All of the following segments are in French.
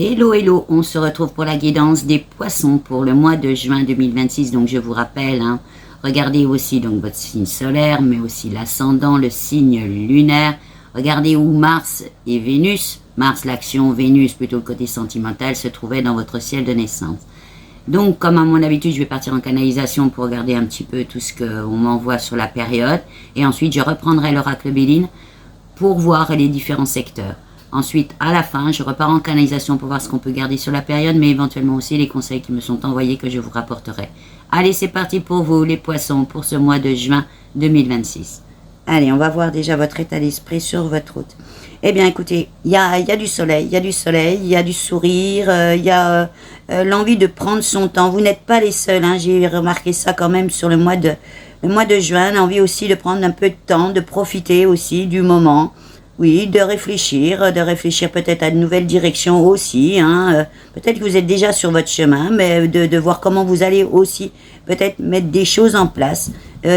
Hello, hello, on se retrouve pour la guidance des poissons pour le mois de juin 2026. Donc je vous rappelle, regardez aussi donc votre signe solaire, mais aussi l'ascendant, le signe lunaire. Regardez où Mars et Vénus, Mars l'action, Vénus plutôt le côté sentimental, se trouvaient dans votre ciel de naissance. Donc comme à mon habitude, je vais partir en canalisation pour regarder un petit peu tout ce qu'on m'envoie sur la période. Et ensuite, je reprendrai l'oracle Béline pour voir les différents secteurs. Ensuite, à la fin, je repars en canalisation pour voir ce qu'on peut garder sur la période, mais éventuellement aussi les conseils qui me sont envoyés que je vous rapporterai. Allez, c'est parti pour vous, les poissons, pour ce mois de juin 2026. Allez, on va voir déjà votre état d'esprit sur votre route. Eh bien, écoutez, il y a du soleil, il y a du sourire, il y a l'envie de prendre son temps. Vous n'êtes pas les seuls, j'ai remarqué ça quand même sur le mois de juin. L'envie aussi de prendre un peu de temps, de profiter aussi du moment. Oui, de réfléchir peut-être à de nouvelles directions aussi. Peut-être que vous êtes déjà sur votre chemin, mais de voir comment vous allez aussi peut-être mettre des choses en place.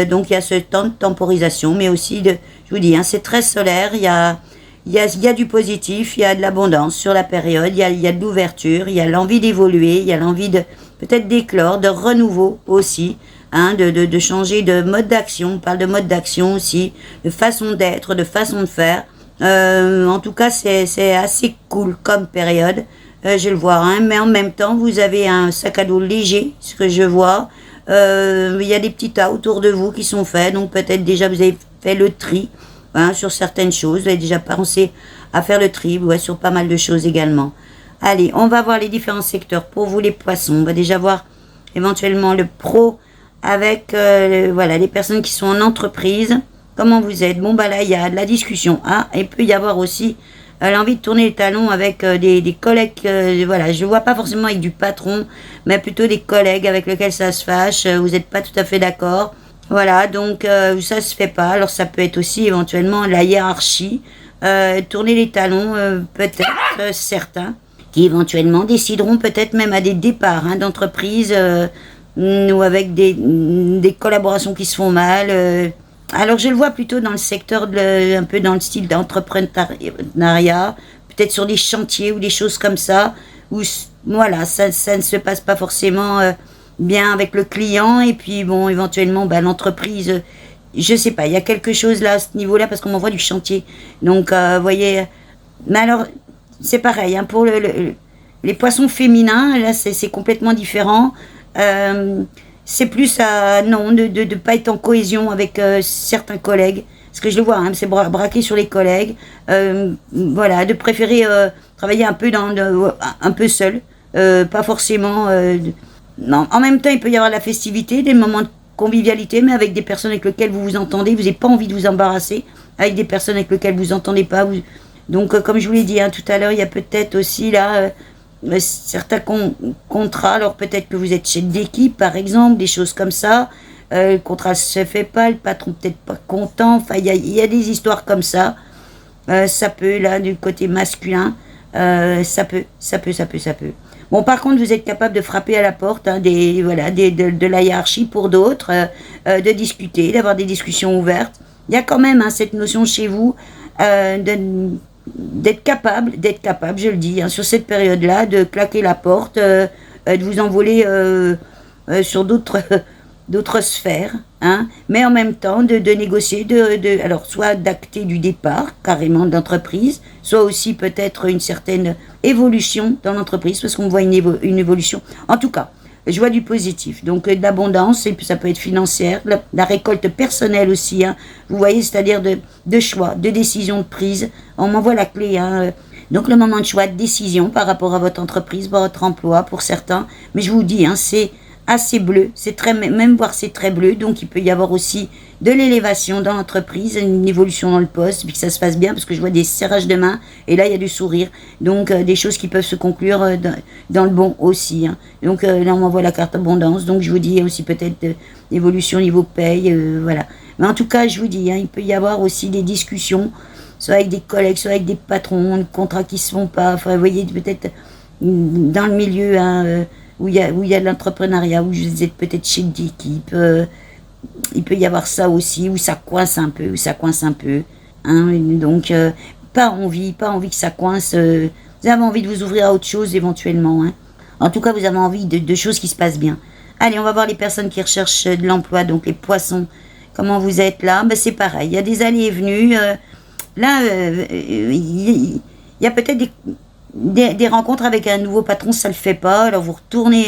Donc il y a ce temps de temporisation, mais aussi je vous dis, c'est très solaire. Il y a du positif, il y a de l'abondance sur la période, il y a de l'ouverture, il y a l'envie d'évoluer, il y a l'envie de peut-être d'éclore, de renouveau aussi. De changer de mode d'action. On parle de mode d'action aussi, de façon d'être, de façon de faire. En tout cas, c'est assez cool comme période, je le vois, mais en même temps, vous avez un sac à dos léger, ce que je vois. Il y a des petits tas autour de vous qui sont faits, donc peut-être déjà vous avez fait le tri sur certaines choses, vous avez déjà pensé à faire le tri, sur pas mal de choses également. Allez, on va voir les différents secteurs pour vous les poissons. On va déjà voir éventuellement le pro avec les personnes qui sont en entreprise. Comment vous êtes? Bon, là, il y a de la discussion. Il peut y avoir aussi l'envie de tourner les talons avec des collègues. Je ne vois pas forcément avec du patron, mais plutôt des collègues avec lesquels ça se fâche. Vous n'êtes pas tout à fait d'accord. Voilà, donc ça se fait pas. Alors, ça peut être aussi éventuellement la hiérarchie. Tourner les talons, peut-être certains, qui éventuellement décideront peut-être même à des départs d'entreprise ou avec des collaborations qui se font mal. Alors je le vois plutôt dans le secteur, un peu dans le style d'entrepreneuriat, peut-être sur des chantiers ou des choses comme ça, où ça ne se passe pas forcément bien avec le client, et puis éventuellement l'entreprise, je sais pas, il y a quelque chose là à ce niveau-là, parce qu'on m'envoie du chantier. Donc vous voyez, mais alors c'est pareil, pour les poissons féminins, là c'est complètement différent. C'est plus de ne pas être en cohésion avec certains collègues. Parce que je le vois, c'est braquer sur les collègues. De préférer travailler un peu seul. Pas forcément... Non. En même temps, il peut y avoir la festivité, des moments de convivialité, mais avec des personnes avec lesquelles vous vous entendez. Vous n'avez pas envie de vous embarrasser avec des personnes avec lesquelles vous entendez pas. Donc, comme je vous l'ai dit tout à l'heure, il y a peut-être aussi là... certains contrats, alors peut-être que vous êtes chef d'équipe par exemple, des choses comme ça, le contrat ne se fait pas, le patron peut-être pas content, il y a des histoires comme ça, ça peut, là du côté masculin, ça peut. Bon, par contre, vous êtes capable de frapper à la porte de la hiérarchie pour d'autres, de discuter, d'avoir des discussions ouvertes. Il y a quand même cette notion chez vous d'être capable, je le dis, sur cette période-là, de claquer la porte, de vous envoler sur d'autres sphères, mais en même temps de négocier, alors soit d'acter du départ carrément de l'entreprise, soit aussi peut-être une certaine évolution dans l'entreprise, parce qu'on voit une évolution. En tout cas, je vois du positif, donc de l'abondance, et puis ça peut être financière, la récolte personnelle aussi, vous voyez, c'est-à-dire de choix, de décision de prise. On m'envoie la clé, donc le moment de choix, de décision par rapport à votre entreprise, votre emploi pour certains, mais je vous dis, c'est assez bleu, même voire c'est très bleu, donc il peut y avoir aussi de l'élévation dans l'entreprise, une évolution dans le poste, puis que ça se passe bien, parce que je vois des serrages de main, et là il y a du sourire, donc des choses qui peuvent se conclure dans le bon aussi. Donc là on m'envoie la carte abondance, donc je vous dis aussi peut-être évolution niveau paye, voilà. Mais en tout cas je vous dis, il peut y avoir aussi des discussions, soit avec des collègues, soit avec des patrons, des contrats qui se font pas, vous voyez, peut-être dans le milieu, où il y a de l'entrepreneuriat, où vous êtes peut-être chef d'équipe, il peut y avoir ça aussi, où ça coince un peu, donc pas envie que ça coince Vous avez envie de vous ouvrir à autre chose éventuellement. Hein. En tout cas, vous avez envie de choses qui se passent bien. Allez, on va voir les personnes qui recherchent de l'emploi, donc les poissons. Comment vous êtes là? Ben, c'est pareil, il y a des allées et venues. Il y a peut-être des rencontres avec un nouveau patron, ça ne le fait pas. Alors vous retournez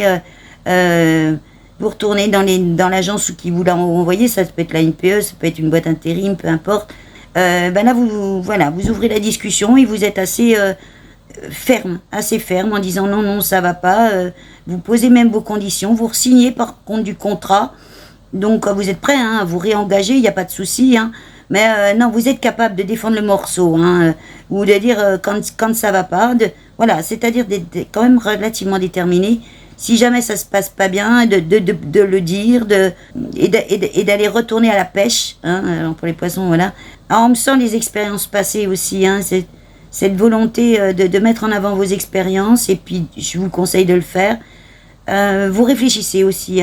dans l'agence qui vous l'a envoyé, ça peut être la NPE, ça peut être une boîte intérim, peu importe. Ben là, vous ouvrez la discussion et vous êtes assez ferme en disant non, ça va pas. Vous posez même vos conditions, vous signez par contre du contrat. Donc vous êtes prêt à vous réengager, il n'y a pas de souci. Hein. Mais non, vous êtes capable de défendre le morceau, ou de dire quand ça va pas. Voilà, c'est-à-dire d'être quand même relativement déterminé. Si jamais ça se passe pas bien, de le dire, et d'aller retourner à la pêche. Alors pour les poissons, voilà. Alors, on me sent les expériences passées aussi. Cette volonté de mettre en avant vos expériences, et puis je vous conseille de le faire. Vous réfléchissez aussi.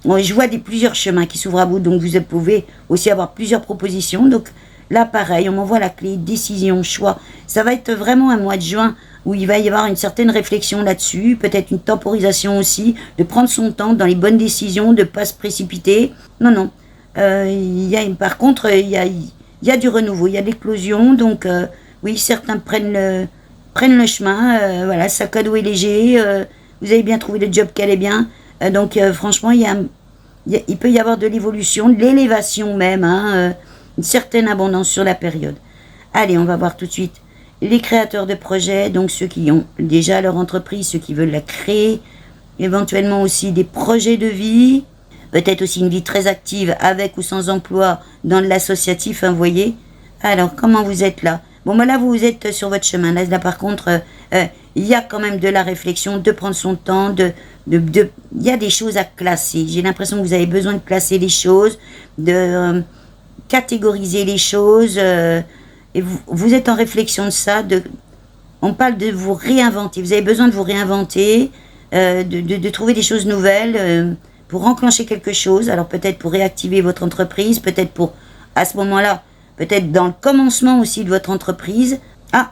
Je vois plusieurs chemins qui s'ouvrent à vous, donc vous pouvez aussi avoir plusieurs propositions. Donc là, pareil, on m'envoie la clé, décision, choix. Ça va être vraiment un mois de juin où il va y avoir une certaine réflexion là-dessus, peut-être une temporisation aussi, de prendre son temps dans les bonnes décisions, de ne pas se précipiter. Non. Par contre, il y a du renouveau, il y a de l'éclosion, donc oui, certains prennent le chemin, voilà, sac à dos est léger, vous avez bien trouvé le job qu'elle est bien. Donc franchement, il peut y avoir de l'évolution, de l'élévation même, une certaine abondance sur la période. Allez, on va voir tout de suite les créateurs de projets, donc ceux qui ont déjà leur entreprise, ceux qui veulent la créer, éventuellement aussi des projets de vie, peut-être aussi une vie très active avec ou sans emploi dans l'associatif, vous voyez. Alors, comment vous êtes là? Bon, ben là, vous êtes sur votre chemin. Là par contre, il y a quand même de la réflexion, de prendre son temps, il y a des choses à classer. J'ai l'impression que vous avez besoin de classer les choses, de catégoriser les choses. Et vous êtes en réflexion de ça. On parle de vous réinventer. Vous avez besoin de vous réinventer, de trouver des choses nouvelles pour enclencher quelque chose. Alors peut-être pour réactiver votre entreprise, peut-être pour, à ce moment-là, peut-être dans le commencement aussi de votre entreprise.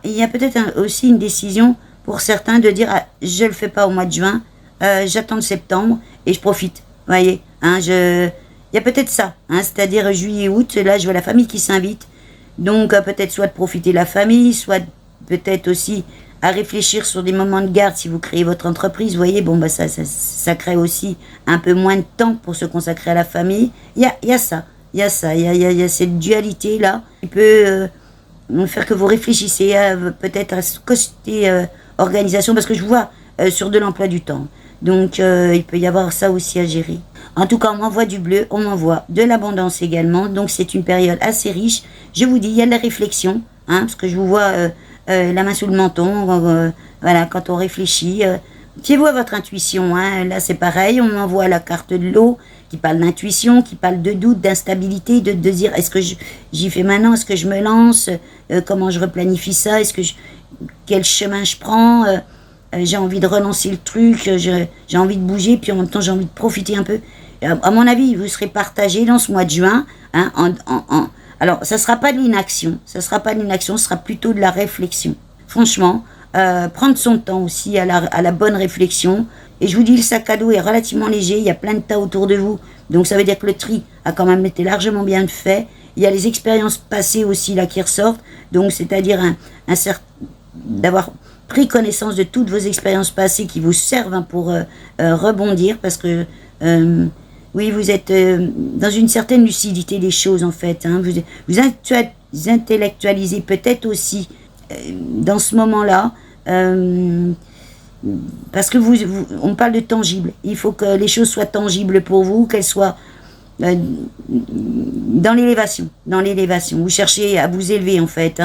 Il y a peut-être aussi une décision pour certains de dire je le fais pas au mois de juin, j'attends le septembre et je profite. Vous voyez, il y a peut-être ça, c'est-à-dire juillet, août, là je vois la famille qui s'invite. Donc peut-être soit de profiter de la famille, soit peut-être aussi à réfléchir sur des moments de garde si vous créez votre entreprise. Vous voyez, bon ça crée aussi un peu moins de temps pour se consacrer à la famille. Il y a ça. Il y a cette dualité-là qui peut faire que vous réfléchissez peut-être à ce côté organisation, parce que je vous vois sur de l'emploi du temps. Donc, il peut y avoir ça aussi à gérer. En tout cas, on m'envoie du bleu, on m'envoie de l'abondance également. Donc, c'est une période assez riche. Je vous dis, il y a de la réflexion, parce que je vous vois la main sous le menton, voilà, quand on réfléchit. Fiez-vous à votre intuition, là c'est pareil, on m'envoie la carte de l'eau qui parle d'intuition, qui parle de doute, d'instabilité, de dire est-ce que j'y fais maintenant, est-ce que je me lance, comment je replanifie ça, quel chemin je prends, j'ai envie de relancer le truc, j'ai envie de bouger, puis en même temps j'ai envie de profiter un peu. À mon avis, vous serez partagé dans ce mois de juin. Alors, ça ne sera pas de l'inaction, ce sera plutôt de la réflexion. Franchement, prendre son temps aussi à la bonne réflexion. Et je vous dis, le sac à dos est relativement léger, il y a plein de tas autour de vous. Donc ça veut dire que le tri a quand même été largement bien fait. Il y a les expériences passées aussi là qui ressortent. Donc c'est-à-dire d'avoir pris connaissance de toutes vos expériences passées qui vous servent pour rebondir. Parce que oui, vous êtes dans une certaine lucidité des choses en fait. Vous intellectualisez peut-être aussi dans ce moment-là. Parce que on parle de tangible. Il faut que les choses soient tangibles pour vous, qu'elles soient dans l'élévation. Vous cherchez à vous élever en fait.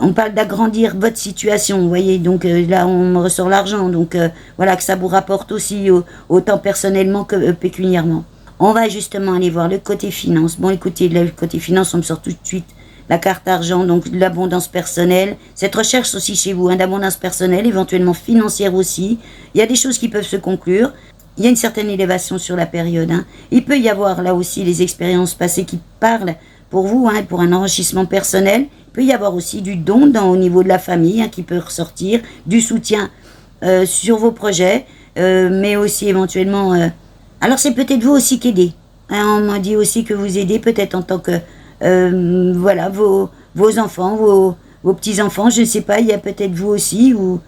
On parle d'agrandir votre situation, vous voyez. Donc là, on me ressort l'argent. Donc voilà, que ça vous rapporte aussi autant personnellement que pécuniairement. On va justement aller voir le côté finance. Bon, écoutez, le côté finance, on me sort tout de suite la carte argent, donc l'abondance personnelle, cette recherche aussi chez vous, d'abondance personnelle, éventuellement financière aussi. Il y a des choses qui peuvent se conclure. Il y a une certaine élévation sur la période. Il peut y avoir là aussi les expériences passées qui parlent pour vous, pour un enrichissement personnel. Il peut y avoir aussi du don au niveau de la famille qui peut ressortir, du soutien sur vos projets, mais aussi éventuellement... alors c'est peut-être vous aussi qui aidez. On m'a dit aussi que vous aidez peut-être en tant que... voilà, vos enfants, vos petits-enfants, je ne sais pas, il y a peut-être vous aussi, ou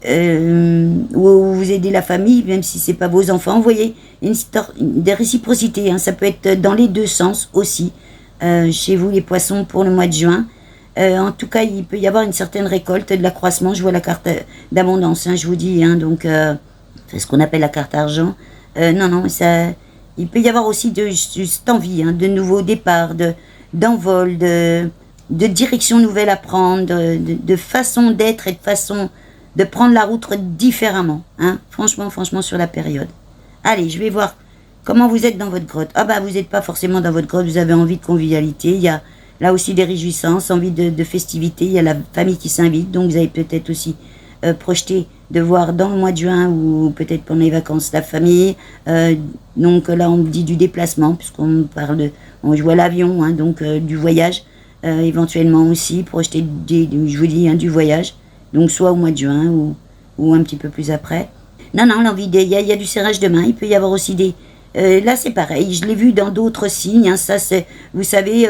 vous aidez la famille, même si ce n'est pas vos enfants. Vous voyez, une histoire de réciprocité, ça peut être dans les deux sens aussi, chez vous les poissons pour le mois de juin. En tout cas, il peut y avoir une certaine récolte, de l'accroissement. Je vois la carte d'abondance, je vous dis, donc c'est ce qu'on appelle la carte argent. Non, il peut y avoir aussi cette envie, de nouveaux départs, d'envol, de direction nouvelle à prendre, de façon d'être et de façon de prendre la route différemment, franchement, sur la période. Allez, je vais voir comment vous êtes dans votre grotte. Ah bah, vous n'êtes pas forcément dans votre grotte, vous avez envie de convivialité, il y a là aussi des réjouissances, envie de festivité, il y a la famille qui s'invite, donc vous avez peut-être aussi projeté de voir dans le mois de juin ou peut-être pendant les vacances la famille. Donc là, on me dit du déplacement, puisqu'on parle je vois l'avion, donc du voyage, éventuellement aussi, projeter, je vous dis, du voyage, donc soit au mois de juin ou un petit peu plus après. Non, l'envie, il y a du serrage de main, il peut y avoir aussi des... là, c'est pareil, je l'ai vu dans d'autres signes, ça c'est, vous savez,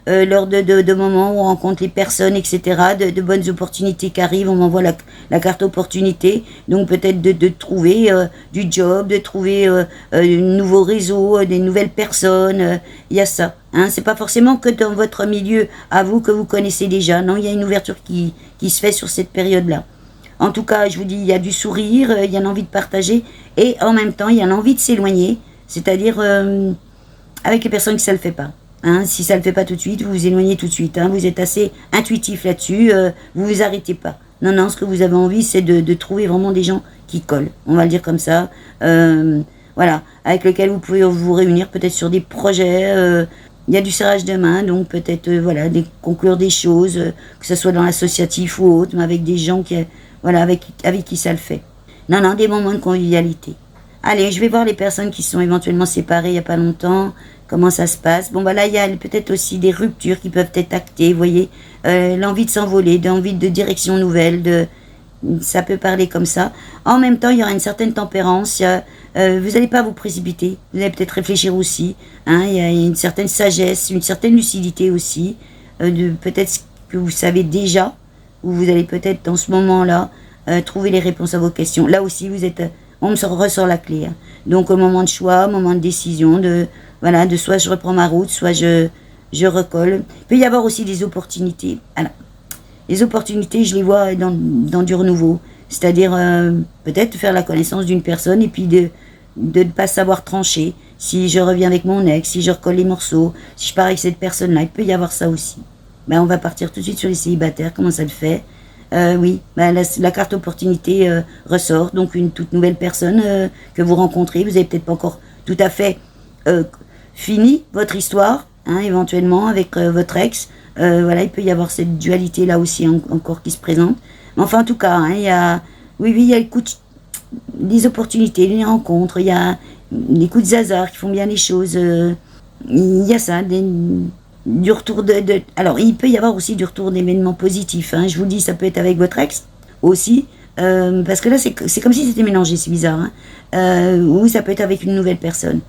lors de moments où on rencontre les personnes, etc., de bonnes opportunités qui arrivent, on m'envoie la carte opportunité, donc peut-être de trouver du job, de trouver un nouveau réseau, des nouvelles personnes, il y a ça. C'est pas forcément que dans votre milieu à vous que vous connaissez déjà, non, il y a une ouverture qui se fait sur cette période-là. En tout cas, je vous dis, il y a du sourire, il y a l'envie de partager, et en même temps, il y a l'envie de s'éloigner, c'est-à-dire avec les personnes qui ça ne le fait pas. Si ça ne le fait pas tout de suite, vous vous éloignez tout de suite. Vous êtes assez intuitif là-dessus, vous vous arrêtez pas. Non, ce que vous avez envie, c'est de trouver vraiment des gens qui collent, on va le dire comme ça. Voilà, avec lesquels vous pouvez vous réunir peut-être sur des projets. Il y a du serrage de main, donc peut-être conclure des choses, que ce soit dans l'associatif ou autre, mais avec des gens avec qui ça le fait. Non, des moments de convivialité. Allez, je vais voir les personnes qui sont éventuellement séparées il n'y a pas longtemps, comment ça se passe. Bon, là, il y a peut-être aussi des ruptures qui peuvent être actées, vous voyez, l'envie de s'envoler, l'envie de direction nouvelle, ça peut parler comme ça. En même temps, il y aura une certaine tempérance, vous n'allez pas vous précipiter, vous allez peut-être réfléchir aussi, il y a une certaine sagesse, une certaine lucidité aussi, peut-être que vous savez déjà, ou vous allez peut-être dans ce moment-là trouver les réponses à vos questions. Là aussi, on me ressort la clé. Donc au moment de choix, au moment de décision, de soit je reprends ma route, soit je recolle. Il peut y avoir aussi des opportunités. Alors, les opportunités, je les vois dans du renouveau. C'est-à-dire peut-être faire la connaissance d'une personne et puis de ne pas savoir trancher. Si je reviens avec mon ex, si je recolle les morceaux, si je pars avec cette personne-là, il peut y avoir ça aussi. On va partir tout de suite sur les célibataires, comment ça le fait? Oui, la carte opportunité ressort, donc une toute nouvelle personne que vous rencontrez. Vous n'avez peut-être pas encore tout à fait fini votre histoire, éventuellement avec votre ex. Il peut y avoir cette dualité là aussi encore qui se présente. Mais enfin, en tout cas, il y a des opportunités, des rencontres, il y a des coups de hasard qui font bien les choses. Il y a ça, du retour alors, il peut y avoir aussi du retour d'événements positifs. Je vous dis, ça peut être avec votre ex aussi, parce que là, c'est comme si c'était mélangé, c'est bizarre. Ou ça peut être avec une nouvelle personne.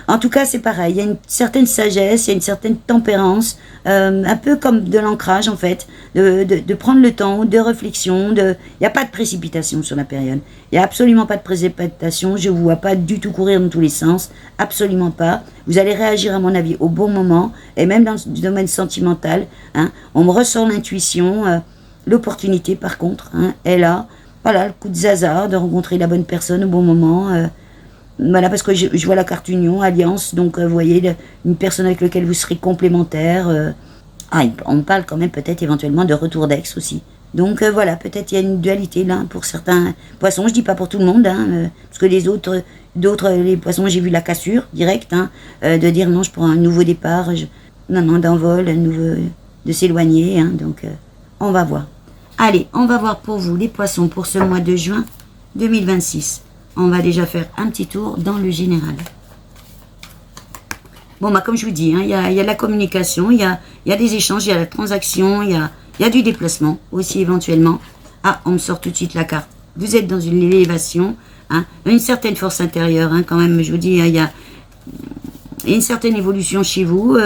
En tout cas, c'est pareil. Il y a une certaine sagesse, il y a une certaine tempérance, un peu comme de l'ancrage, en fait, de prendre le temps, de réflexion. Il n'y a pas de précipitation sur la période. Il n'y a absolument pas de précipitation. Je ne vous vois pas du tout courir dans tous les sens. Absolument pas. Vous allez réagir, à mon avis, au bon moment. Et même dans le domaine sentimental, on me ressort l'intuition. L'opportunité, par contre, est là. Voilà, le coup de hasard, de rencontrer la bonne personne au bon moment. Parce que je vois la carte union, alliance, donc vous voyez, une personne avec laquelle vous serez complémentaire. On parle quand même peut-être éventuellement de retour d'ex aussi. Donc peut-être il y a une dualité là pour certains poissons, je dis pas pour tout le monde, parce que les poissons, j'ai vu la cassure directe, de dire non, je prends un nouveau départ, d'envol, de s'éloigner, donc on va voir. Allez, on va voir pour vous les poissons pour ce mois de juin 2026. On va déjà faire un petit tour dans le général. Bon, bah, comme je vous dis, hein, il y a de la communication, il y a des échanges, il y a la transaction, il y a du déplacement aussi éventuellement. Ah, on me sort tout de suite la carte. Vous êtes dans une élévation, hein, une certaine force intérieure, hein, quand même, je vous dis, il y a une certaine évolution chez vous,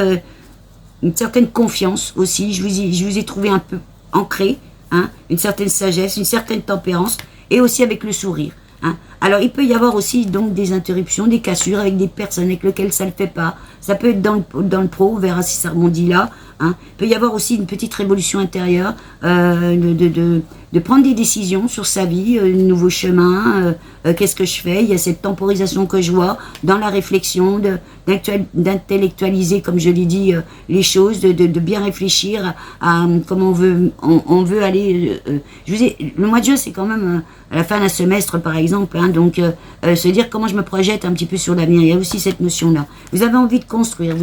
une certaine confiance aussi. Je vous ai trouvé un peu ancré, hein, une certaine sagesse, une certaine tempérance, et aussi avec le sourire. Hein. Alors, il peut y avoir aussi donc des interruptions, des cassures avec des personnes avec lesquelles ça ne le fait pas. Ça peut être dans le pro, on verra si ça rebondit là. Hein. Il peut y avoir aussi une petite révolution intérieure, de prendre des décisions sur sa vie, nouveau chemin, qu'est-ce que je fais. Il y a cette temporisation que je vois dans la réflexion, d'intellectualiser, comme je l'ai dit, les choses, de bien réfléchir à comment on veut aller. Le mois de juin, c'est quand même à la fin d'un semestre, par exemple, hein, donc se dire comment je me projette un petit peu sur l'avenir. Il y a aussi cette notion-là. Vous avez envie de construire.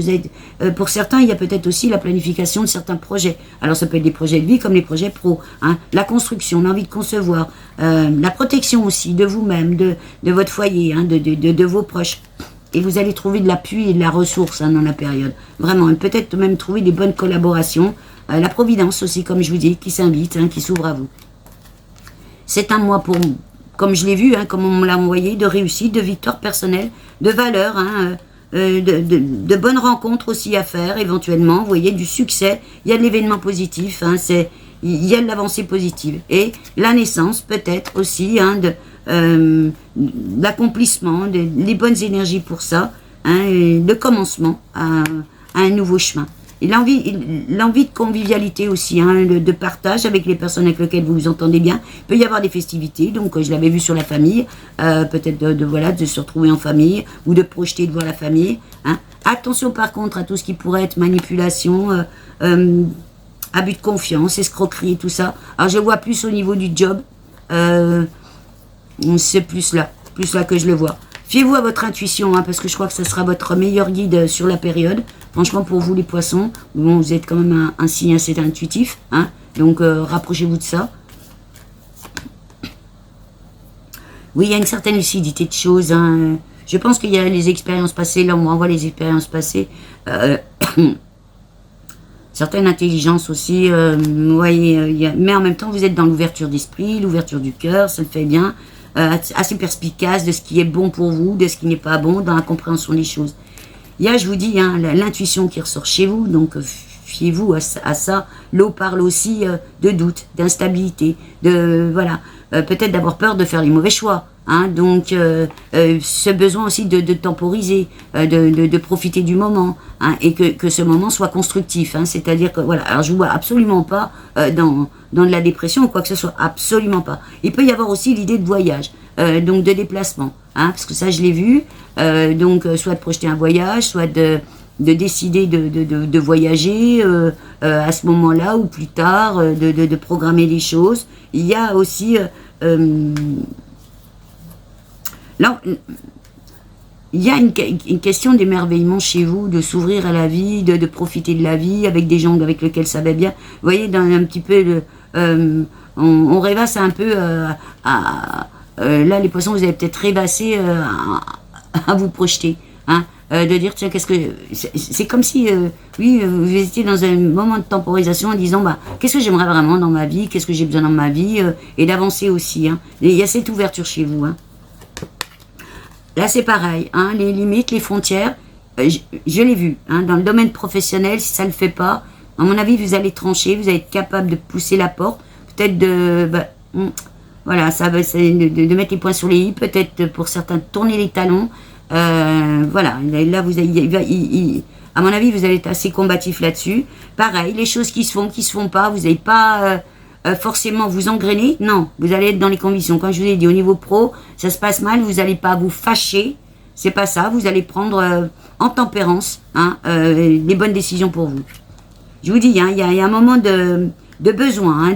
Pour certains, il y a peut-être aussi la planification de certains projets. Alors, ça peut être des projets de vie comme les projets pro. Hein, la construction, l'envie de concevoir, la protection aussi de vous-même, de votre foyer, hein, de vos proches. Et vous allez trouver de l'appui et de la ressource, hein, dans la période. Vraiment, et peut-être même trouver des bonnes collaborations. La providence aussi, comme je vous dis, qui s'invite, hein, qui s'ouvre à vous. C'est un mois pour, comme je l'ai vu, hein, comme on me l'a envoyé, de réussite, de victoire personnelle, de valeur, hein, de bonnes rencontres aussi à faire, éventuellement. Vous voyez, du succès, il y a de l'événement positif, hein, il y a de l'avancée positive. Et la naissance, peut-être aussi, hein, l'accomplissement, les bonnes énergies pour ça, hein, le commencement à un nouveau chemin. Et l'envie de convivialité aussi, hein, de partage avec les personnes avec lesquelles vous vous entendez bien. Il peut y avoir des festivités, donc je l'avais vu sur la famille, peut-être de se retrouver en famille ou de projeter de voir la famille. Hein. Attention par contre à tout ce qui pourrait être manipulation, abus de confiance, escroquerie et tout ça. Alors je vois plus au niveau du job, c'est plus là que je le vois. Fiez-vous à votre intuition, hein, parce que je crois que ce sera votre meilleur guide sur la période. Franchement, pour vous les poissons, bon, vous êtes quand même un signe assez intuitif, hein, donc rapprochez-vous de ça. Oui, il y a une certaine lucidité de choses. Hein. Je pense qu'il y a les expériences passées, là on renvoie les expériences passées. Certaines intelligences aussi, vous voyez, mais en même temps vous êtes dans l'ouverture d'esprit, l'ouverture du cœur, ça le fait bien. Assez perspicace de ce qui est bon pour vous, de ce qui n'est pas bon, dans la compréhension des choses. Il y a, je vous dis, hein, l'intuition qui ressort chez vous, donc fiez-vous à ça. L'eau parle aussi de doute, d'instabilité, voilà, peut-être d'avoir peur de faire les mauvais choix. Hein, donc, ce besoin aussi de temporiser, de profiter du moment, hein, et que ce moment soit constructif. Hein, c'est-à-dire que, voilà, alors je ne vois absolument pas dans de la dépression ou quoi que ce soit, absolument pas. Il peut y avoir aussi l'idée de voyage, donc de déplacement, hein, parce que ça je l'ai vu, donc soit de projeter un voyage, soit de décider de voyager à ce moment-là ou plus tard, de programmer les choses. Il y a aussi... là, il y a une question d'émerveillement chez vous, de s'ouvrir à la vie, de profiter de la vie avec des gens avec lesquels ça va bien. Vous voyez, dans un petit peu, on rêvasse un peu là, les poissons, vous avez peut-être rêvassé à vous projeter, hein, de dire, tiens, qu'est-ce que... C'est comme si, oui, vous étiez dans un moment de temporisation en disant, bah, qu'est-ce que j'aimerais vraiment dans ma vie, qu'est-ce que j'ai besoin dans ma vie, et d'avancer aussi. Hein. Et il y a cette ouverture chez vous, hein. Là, c'est pareil, hein, les limites, les frontières, je l'ai vu, hein, dans le domaine professionnel, si ça ne le fait pas, à mon avis, vous allez trancher, vous allez être capable de pousser la porte, peut-être voilà, de mettre les points sur les i, peut-être pour certains de tourner les talons, voilà, là, à mon avis, vous allez être assez combatif là-dessus. Pareil, les choses qui se font pas, vous n'allez pas... forcément vous engrainer, non, vous allez être dans les convictions. Comme je vous ai dit, au niveau pro, ça se passe mal, vous n'allez pas vous fâcher, c'est pas ça, vous allez prendre en tempérance, hein, les bonnes décisions pour vous. Je vous dis, hein, il y a un moment de besoin, hein,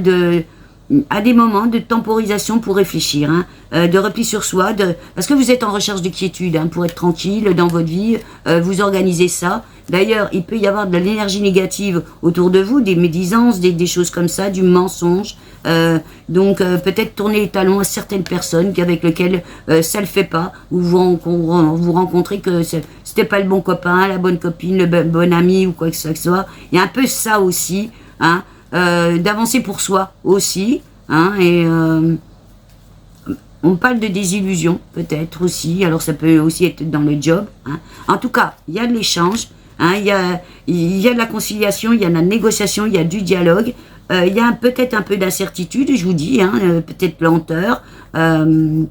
à des moments de temporisation pour réfléchir, hein, de repli sur soi, parce que vous êtes en recherche de quiétude, hein, pour être tranquille dans votre vie, vous organisez ça. D'ailleurs, il peut y avoir de l'énergie négative autour de vous, des médisances, des choses comme ça, du mensonge. Donc peut-être tourner les talons à certaines personnes avec lesquelles ça le fait pas, ou vous rencontrez que c'était pas le bon copain, la bonne copine, le bon ami ou quoi que ce soit. Il y a un peu ça aussi, hein. D'avancer pour soi aussi, hein, et on parle de désillusion peut-être aussi, alors ça peut aussi être dans le job, hein. En tout cas, il y a de l'échange, hein, il y a de la conciliation, il y a de la négociation, il y a du dialogue, il y a peut-être un peu d'incertitude, je vous dis, hein, peut-être lenteur, il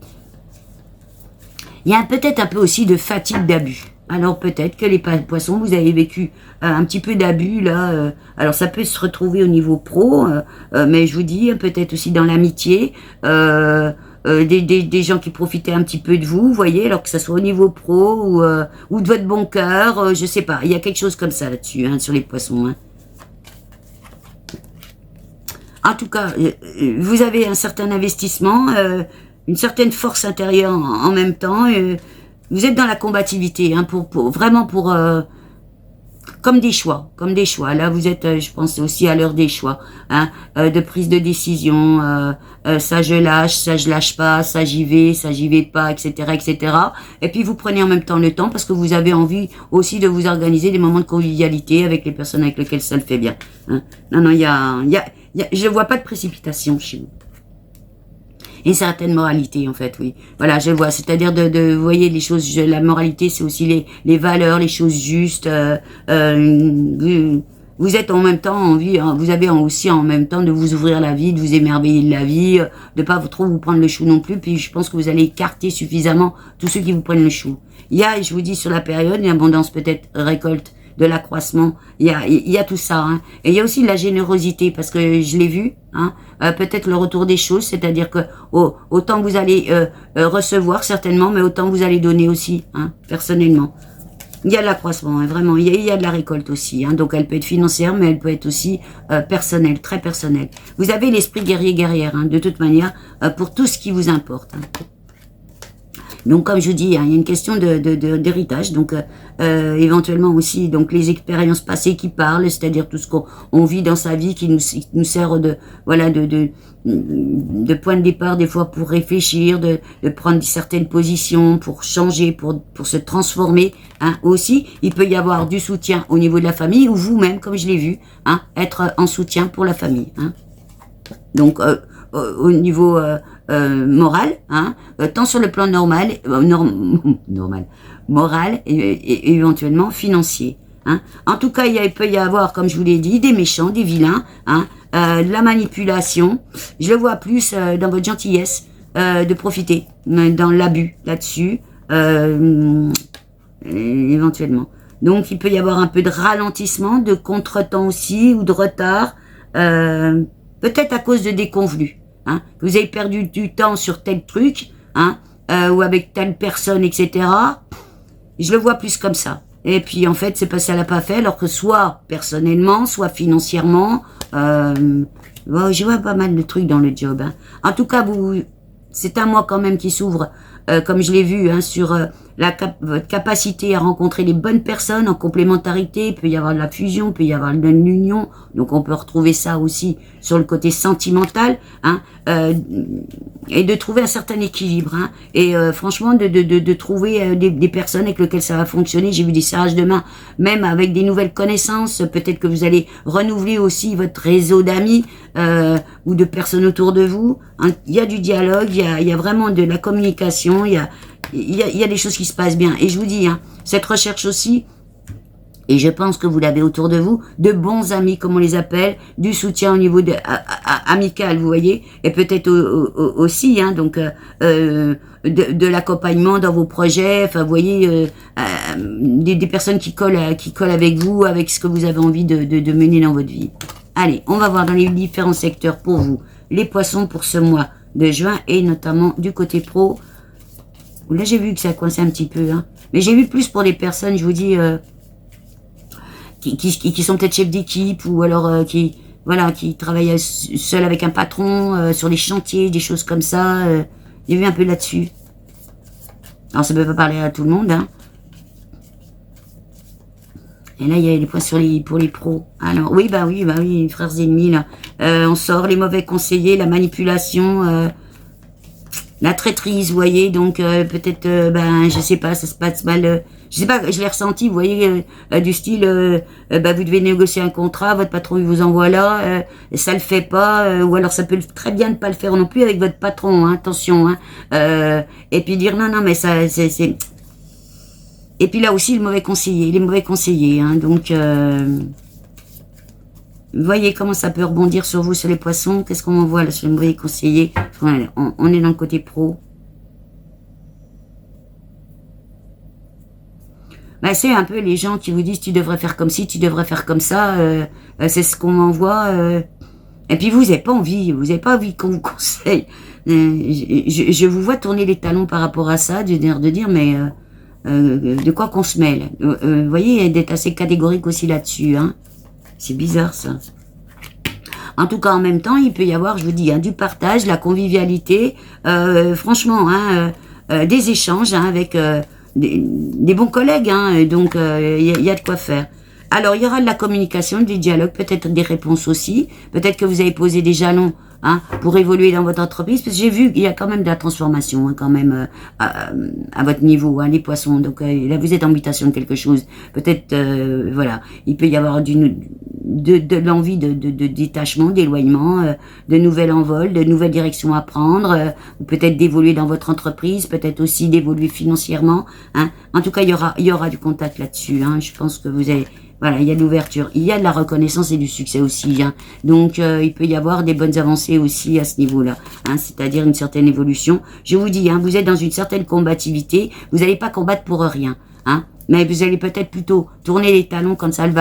y a peut-être un peu aussi de fatigue d'abus. Alors peut-être que les poissons, vous avez vécu un petit peu d'abus là. Alors ça peut se retrouver au niveau pro, mais je vous dis peut-être aussi dans l'amitié, des gens qui profitaient un petit peu de vous, vous voyez, alors que ça soit au niveau pro ou de votre bon cœur, je sais pas. Il y a quelque chose comme ça là-dessus, hein, sur les poissons. Hein. En tout cas, vous avez un certain investissement, une certaine force intérieure en même temps. Vous êtes dans la combativité, hein, vraiment comme des choix. Là, vous êtes, je pense, aussi à l'heure des choix, hein, de prise de décision. Ça je lâche pas, ça j'y vais pas, etc., etc. Et puis vous prenez en même temps le temps parce que vous avez envie aussi de vous organiser des moments de convivialité avec les personnes avec lesquelles ça le fait bien. Hein. Non, je vois pas de précipitation chez vous. Une certaine moralité, en fait, oui. Voilà, je vois. C'est-à-dire vous voyez, les choses, la moralité, c'est aussi les valeurs, les choses justes. Vous êtes en même temps envie, hein, vous avez aussi en même temps de vous ouvrir la vie, de vous émerveiller de la vie, de pas trop vous prendre le chou non plus. Puis je pense que vous allez écarter suffisamment tous ceux qui vous prennent le chou. Il y a, je vous dis, sur la période, une abondance peut-être récolte, de l'accroissement, il y a tout ça, hein. Et il y a aussi de la générosité, parce que je l'ai vu, hein, peut-être le retour des choses, c'est-à-dire que autant vous allez recevoir certainement, mais autant vous allez donner aussi, hein, personnellement. Il y a de l'accroissement, hein, vraiment, il y a de la récolte aussi, hein, donc elle peut être financière, mais elle peut être aussi personnelle, très personnelle. Vous avez l'esprit guerrier-guerrière, hein, de toute manière, pour tout ce qui vous importe, hein. Donc, comme je vous dis, hein, il y a une question d'héritage. Donc, éventuellement aussi, donc les expériences passées qui parlent, c'est-à-dire tout ce qu'on vit dans sa vie qui nous sert de point de départ des fois pour réfléchir, de prendre certaines positions, pour changer, pour se transformer. Hein. Aussi, il peut y avoir du soutien au niveau de la famille ou vous-même, comme je l'ai vu, hein, être en soutien pour la famille. Hein. Donc, au niveau moral, hein, tant sur le plan normal, moral et éventuellement financier. Hein. En tout cas, il peut y avoir, comme je vous l'ai dit, des méchants, des vilains, hein, de la manipulation. Je le vois plus dans votre gentillesse, de profiter, dans l'abus là-dessus, éventuellement. Donc, il peut y avoir un peu de ralentissement, de contretemps aussi, ou de retard, peut-être à cause de déconvenus. Hein, que vous avez perdu du temps sur tel truc, hein, ou avec telle personne, etc. Je le vois plus comme ça. Et puis en fait, c'est pas ça l'a pas fait, alors que soit personnellement, soit financièrement, je vois pas mal de trucs dans le job. Hein. En tout cas, c'est un mois quand même qui s'ouvre, comme je l'ai vu, hein, sur votre capacité à rencontrer les bonnes personnes en complémentarité. Il peut y avoir de la fusion, il peut y avoir de l'union. Donc on peut retrouver ça aussi sur le côté sentimental, hein, et de trouver un certain équilibre. Hein, et franchement, de trouver des personnes avec lesquelles ça va fonctionner. J'ai vu des serrages de main, même avec des nouvelles connaissances. Peut-être que vous allez renouveler aussi votre réseau d'amis ou de personnes autour de vous. Hein. Il y a du dialogue, il y a vraiment de la communication, il y a des choses qui se passent bien. Et je vous dis, hein, cette recherche aussi, et je pense que vous l'avez autour de vous, de bons amis, comme on les appelle, du soutien au niveau amical, vous voyez, et peut-être aussi, hein, donc de l'accompagnement dans vos projets, enfin, vous voyez, des personnes qui collent avec vous, avec ce que vous avez envie de mener dans votre vie. Allez, on va voir dans les différents secteurs pour vous, les poissons pour ce mois de juin, et notamment du côté pro. Là, j'ai vu que ça coinçait un petit peu, hein. Mais j'ai vu plus pour les personnes, je vous dis, qui sont peut-être chefs d'équipe, ou alors qui voilà, qui travaille seul avec un patron, sur les chantiers, des choses comme ça. J'ai vu un peu là-dessus. Alors, ça ne peut pas parler à tout le monde, hein. Et là, il y a les points pour les pros. Alors, oui, frères ennemis, là. On sort les mauvais conseillers, la manipulation, la traîtrise, vous voyez. Donc, peut-être, je sais pas, ça se passe mal. Je sais pas, je l'ai ressenti, vous voyez, du style, vous devez négocier un contrat, votre patron, il vous envoie là, et ça le fait pas, ou alors ça peut très bien ne pas le faire non plus avec votre patron, hein, attention, hein. Et puis dire, non, mais ça, c'est... Et puis là aussi, les mauvais conseillers, hein, donc... vous voyez comment ça peut rebondir sur vous, sur les poissons. Qu'est-ce qu'on envoie là sur les mauvais conseillers? On est dans le côté pro. C'est un peu les gens qui vous disent tu devrais faire comme ci, tu devrais faire comme ça. C'est ce qu'on m'envoie. Et puis vous n'avez pas envie qu'on vous conseille. Je vous vois tourner les talons par rapport à ça, de dire mais de quoi qu'on se mêle. Vous voyez, d'être assez catégorique aussi là-dessus, hein. C'est bizarre, ça. En tout cas, en même temps, il peut y avoir, je vous dis, hein, du partage, la convivialité, franchement, hein, des échanges, hein, avec des bons collègues, hein, donc il y a de quoi faire. Alors, il y aura de la communication, des dialogues, peut-être des réponses aussi, peut-être que vous avez posé des jalons, hein, pour évoluer dans votre entreprise, parce que j'ai vu qu'il y a quand même de la transformation, hein, quand même, à votre niveau, hein, les poissons. Donc là, vous êtes en mutation de quelque chose. Peut-être, voilà, il peut y avoir de l'envie de détachement, d'éloignement, de nouvel envol, de nouvelles directions à prendre, ou peut-être d'évoluer dans votre entreprise, peut-être aussi d'évoluer financièrement, hein. En tout cas, il y aura du contact là-dessus, hein. Je pense que vous avez... Voilà, il y a de l'ouverture, il y a de la reconnaissance et du succès aussi, hein. Donc il peut y avoir des bonnes avancées aussi à ce niveau-là, hein, c'est-à-dire une certaine évolution. Je vous dis, hein, vous êtes dans une certaine combativité, vous n'allez pas combattre pour rien, hein, mais vous allez peut-être plutôt tourner les talons quand ça le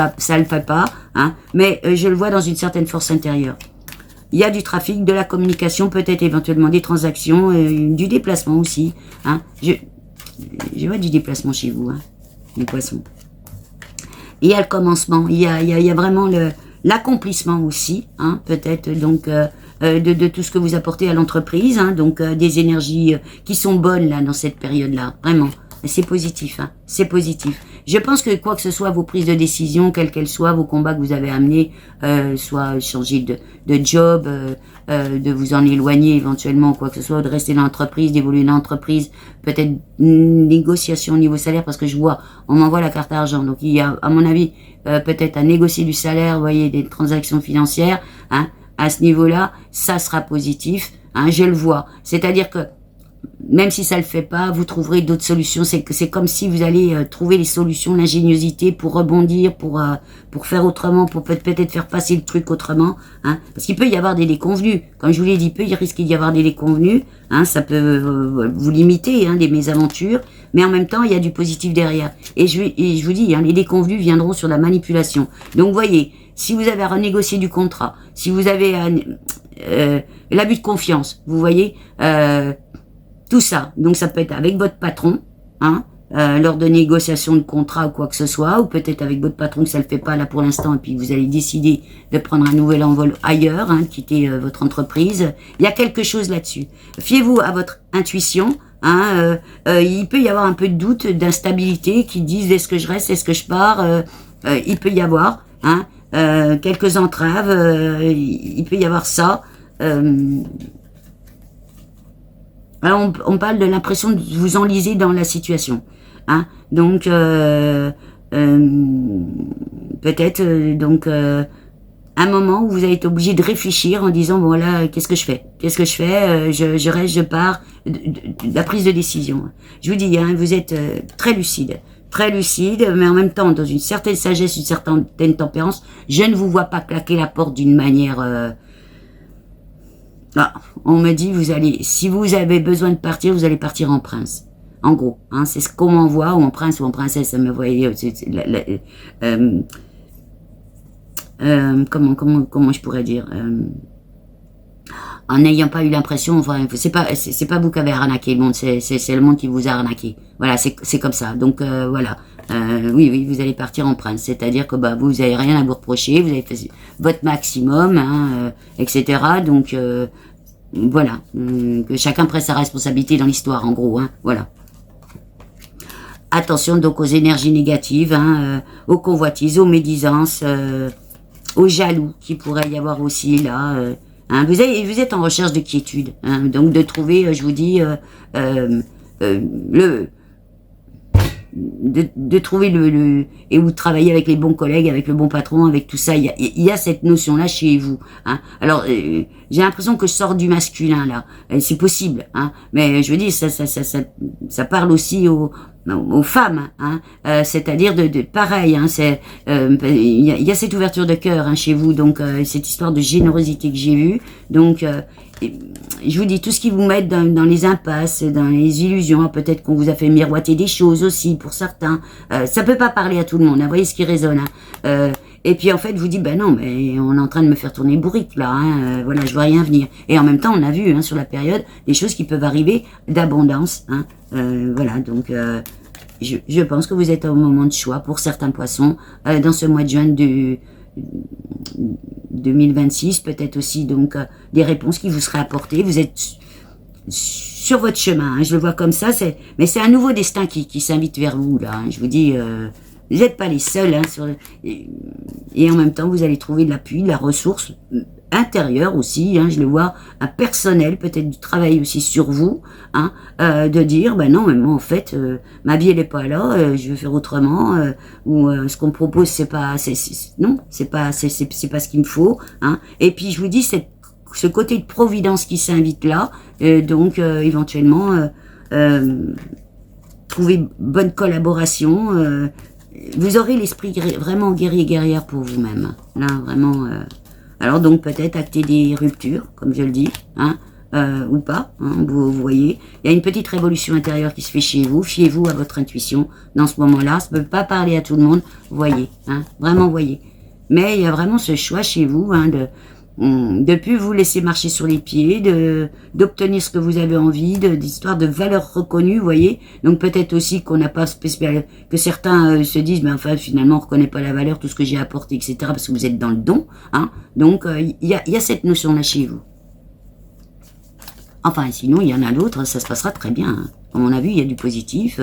fait pas, hein, mais je le vois dans une certaine force intérieure. Il y a du trafic, de la communication, peut-être éventuellement des transactions, du déplacement aussi, hein. Je vois du déplacement chez vous, hein, les poissons. Il y a le commencement, il y a vraiment l'accomplissement aussi, hein, peut-être donc de tout ce que vous apportez à l'entreprise, hein, donc des énergies qui sont bonnes là dans cette période-là, vraiment. C'est positif, hein, c'est positif. Je pense que quoi que ce soit, vos prises de décision, quelles qu'elles soient, vos combats que vous avez amenés, soit changer de job, de vous en éloigner éventuellement, quoi que ce soit, de rester dans l'entreprise, d'évoluer dans l'entreprise, peut-être une négociation au niveau salaire, parce que je vois, on m'envoie la carte argent, donc il y a, à mon avis, peut-être à négocier du salaire, vous voyez, des transactions financières, hein, à ce niveau-là, ça sera positif, hein, je le vois. C'est-à-dire que même si ça le fait pas, vous trouverez d'autres solutions. C'est comme si vous allez trouver les solutions, l'ingéniosité pour rebondir, pour faire autrement, pour peut-être faire passer le truc autrement, hein. Parce qu'il peut y avoir des déconvenus. Comme je vous l'ai dit, il risque d'y avoir des déconvenus, hein. Ça peut vous limiter, hein, des mésaventures, mais en même temps, il y a du positif derrière. Et je vous dis, hein, les déconvenus viendront sur la manipulation. Donc, vous voyez, si vous avez à renégocier du contrat, si vous avez l'abus de confiance, vous voyez, tout ça, donc ça peut être avec votre patron, hein, lors de négociations de contrat ou quoi que ce soit, ou peut-être avec votre patron que ça le fait pas là pour l'instant, et puis vous allez décider de prendre un nouvel envol ailleurs, hein, quitter votre entreprise. Il y a quelque chose là-dessus. Fiez-vous à votre intuition, hein, il peut y avoir un peu de doute, d'instabilité, qui disent est-ce que je reste, est-ce que je pars, il peut y avoir, hein, quelques entraves, il peut y avoir ça. Alors on parle de l'impression de vous enliser dans la situation, hein. Donc peut-être donc un moment où vous allez être obligé de réfléchir en disant bon voilà, qu'est-ce que je fais, je reste, je pars, la prise de décision. Je vous dis, hein, vous êtes très lucide, mais en même temps dans une certaine sagesse, une certaine tempérance. Je ne vous vois pas claquer la porte d'une manière on me dit, si vous avez besoin de partir, vous allez partir en prince. En gros, hein, c'est ce qu'on m'envoie, ou en prince ou en princesse, ça me voyait, comment je pourrais dire, en n'ayant pas eu l'impression, enfin, c'est pas vous qui avez arnaqué le monde, c'est le monde qui vous a arnaqué. Voilà, c'est comme ça. Donc voilà. Oui, vous allez partir en prince, c'est-à-dire que bah vous avez rien à vous reprocher, vous avez fait votre maximum, hein, etc. Donc voilà, que chacun prenne sa responsabilité dans l'histoire, en gros, hein, voilà. Attention donc aux énergies négatives, hein, aux convoitises, aux médisances, aux jaloux qui pourrait y avoir aussi là. Hein, vous êtes en recherche de quiétude, hein, donc de trouver, je vous dis, de trouver et vous travailler avec les bons collègues, avec le bon patron, avec tout ça. Il y a cette notion là chez vous. Hein. Alors j'ai l'impression que je sors du masculin là. C'est possible, hein, mais je veux dire ça parle aussi aux femmes, hein, c'est-à-dire de pareil, hein, il y a cette ouverture de cœur, hein, chez vous, donc cette histoire de générosité que j'ai vue, donc je vous dis tout ce qui vous met dans les impasses, dans les illusions, peut-être qu'on vous a fait miroiter des choses aussi pour certains, ça peut pas parler à tout le monde, hein, voyez ce qui résonne, hein, et puis en fait vous dites ben non mais on est en train de me faire tourner bourrique là, hein, voilà je vois rien venir, et en même temps on a vu, hein, sur la période des choses qui peuvent arriver d'abondance, hein, voilà donc je pense que vous êtes au moment de choix pour certains poissons dans ce mois de juin de 2026, peut-être aussi donc des réponses qui vous seraient apportées. Vous êtes sur votre chemin, hein, je le vois comme ça, mais c'est un nouveau destin qui s'invite vers vous là, hein, je vous dis, vous n'êtes pas les seuls, hein, et en même temps vous allez trouver de l'appui, de la ressource intérieur aussi, hein, je le vois, un personnel, peut-être du travail aussi sur vous, hein, de dire, ben non, mais moi en fait, ma vie elle est pas là, je veux faire autrement, ou ce qu'on me propose c'est pas, non, c'est pas ce qu'il me faut, hein, et puis je vous dis, ce côté de providence qui s'invite là, donc éventuellement, trouver bonne collaboration, vous aurez l'esprit vraiment guerrière pour vous-même, là, vraiment, alors donc peut-être acter des ruptures, comme je le dis, hein, ou pas, hein, vous voyez. Il y a une petite révolution intérieure qui se fait chez vous, fiez-vous à votre intuition dans ce moment-là, ça ne peut pas parler à tout le monde, voyez, hein, vraiment voyez. Mais il y a vraiment ce choix chez vous, hein, de plus vous laisser marcher sur les pieds, d'obtenir ce que vous avez envie, d'histoire de valeurs reconnues, vous voyez. Donc peut-être aussi qu'on n'a pas spécial, que certains se disent, mais enfin finalement on reconnaît pas la valeur, tout ce que j'ai apporté, etc. Parce que vous êtes dans le don, hein. Donc il y a cette notion-là chez vous. Enfin sinon il y en a d'autres, ça se passera très bien. Hein. Comme on a vu, il y a du positif,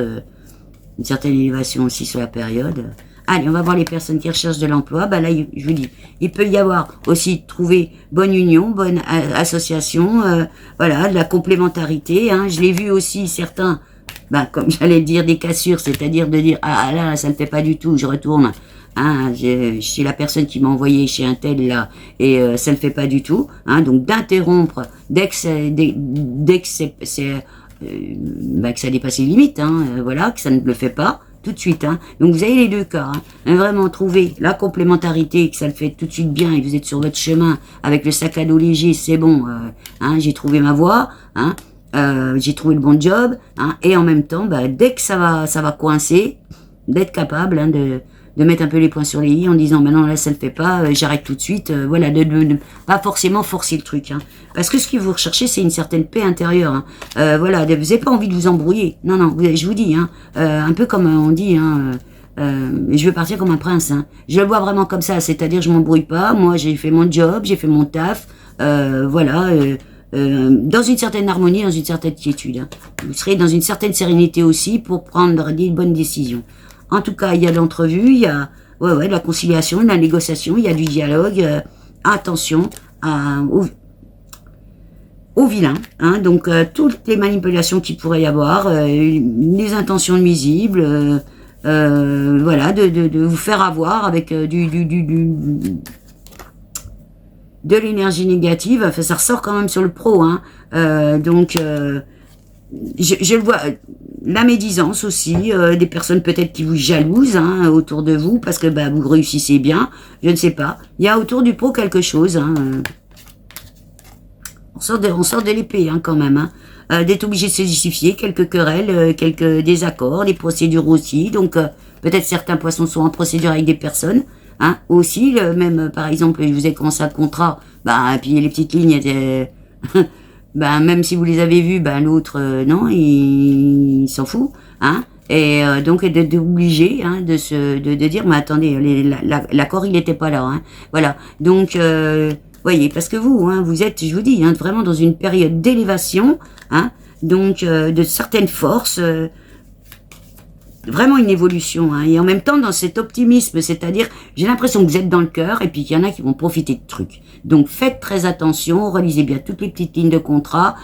une certaine élévation aussi sur la période. Allez, on va voir les personnes qui recherchent de l'emploi. Bah là, je vous dis, il peut y avoir aussi trouver bonne union, bonne association, voilà, de la complémentarité. Hein. Je l'ai vu aussi certains, bah, comme j'allais dire, des cassures, c'est-à-dire de dire ah là, ça ne fait pas du tout, je retourne. Hein, chez la personne qui m'a envoyé chez un tel là, et ça ne fait pas du tout. Hein, donc d'interrompre dès que ça dépasse les limites, hein, voilà, que ça ne le fait pas. Tout de suite, hein. Donc vous avez les deux cas, hein. Vraiment trouver la complémentarité, que ça le fait tout de suite bien et vous êtes sur votre chemin avec le sac à dos léger, c'est bon, hein, j'ai trouvé ma voie, hein, j'ai trouvé le bon job, hein, et en même temps, bah, dès que ça va coincer, d'être capable, hein, de mettre un peu les points sur les i en disant, non, là ça le fait pas, j'arrête tout de suite, voilà, de pas forcément forcer le truc, hein. Parce que ce que vous recherchez, c'est une certaine paix intérieure, hein. Voilà, vous n'avez pas envie de vous embrouiller, non, je vous dis, hein, un peu comme on dit, hein, je veux partir comme un prince, hein. Je le vois vraiment comme ça, c'est-à-dire je m'embrouille pas, moi j'ai fait mon job, j'ai fait mon taf, voilà, dans une certaine harmonie, dans une certaine quiétude, hein. Vous serez dans une certaine sérénité aussi pour prendre des bonnes décisions. En tout cas, il y a de l'entrevue, il y a de la conciliation, de la négociation, il y a du dialogue. Attention aux vilains, hein, donc toutes les manipulations qu'il pourrait y avoir, les intentions nuisibles, voilà, de vous faire avoir avec de l'énergie négative. Enfin, ça ressort quand même sur le pro, hein, donc je le vois, la médisance aussi, des personnes peut-être qui vous jalousent, hein, autour de vous, parce que bah, vous réussissez bien, je ne sais pas. Il y a autour du pro quelque chose, hein, on sort de l'épée, hein, quand même, hein, d'être obligé de se justifier, quelques querelles, quelques désaccords, des procédures aussi, donc peut-être certains poissons sont en procédure avec des personnes, hein, aussi, même par exemple, je vous ai commencé un contrat, bah, puis les petites lignes étaient Ben, même si vous les avez vus, ben, l'autre, non, il s'en fout, hein. Et donc d'être obligé hein, de dire mais attendez l'accord il n'était pas là hein. Voilà donc voyez parce que vous hein, vous êtes je vous dis hein, vraiment dans une période d'élévation hein, donc de certaines forces vraiment une évolution hein, et en même temps dans cet optimisme c'est-à-dire j'ai l'impression que vous êtes dans le cœur et puis qu'il y en a qui vont profiter de trucs donc faites très attention relisez bien toutes les petites lignes de contrat.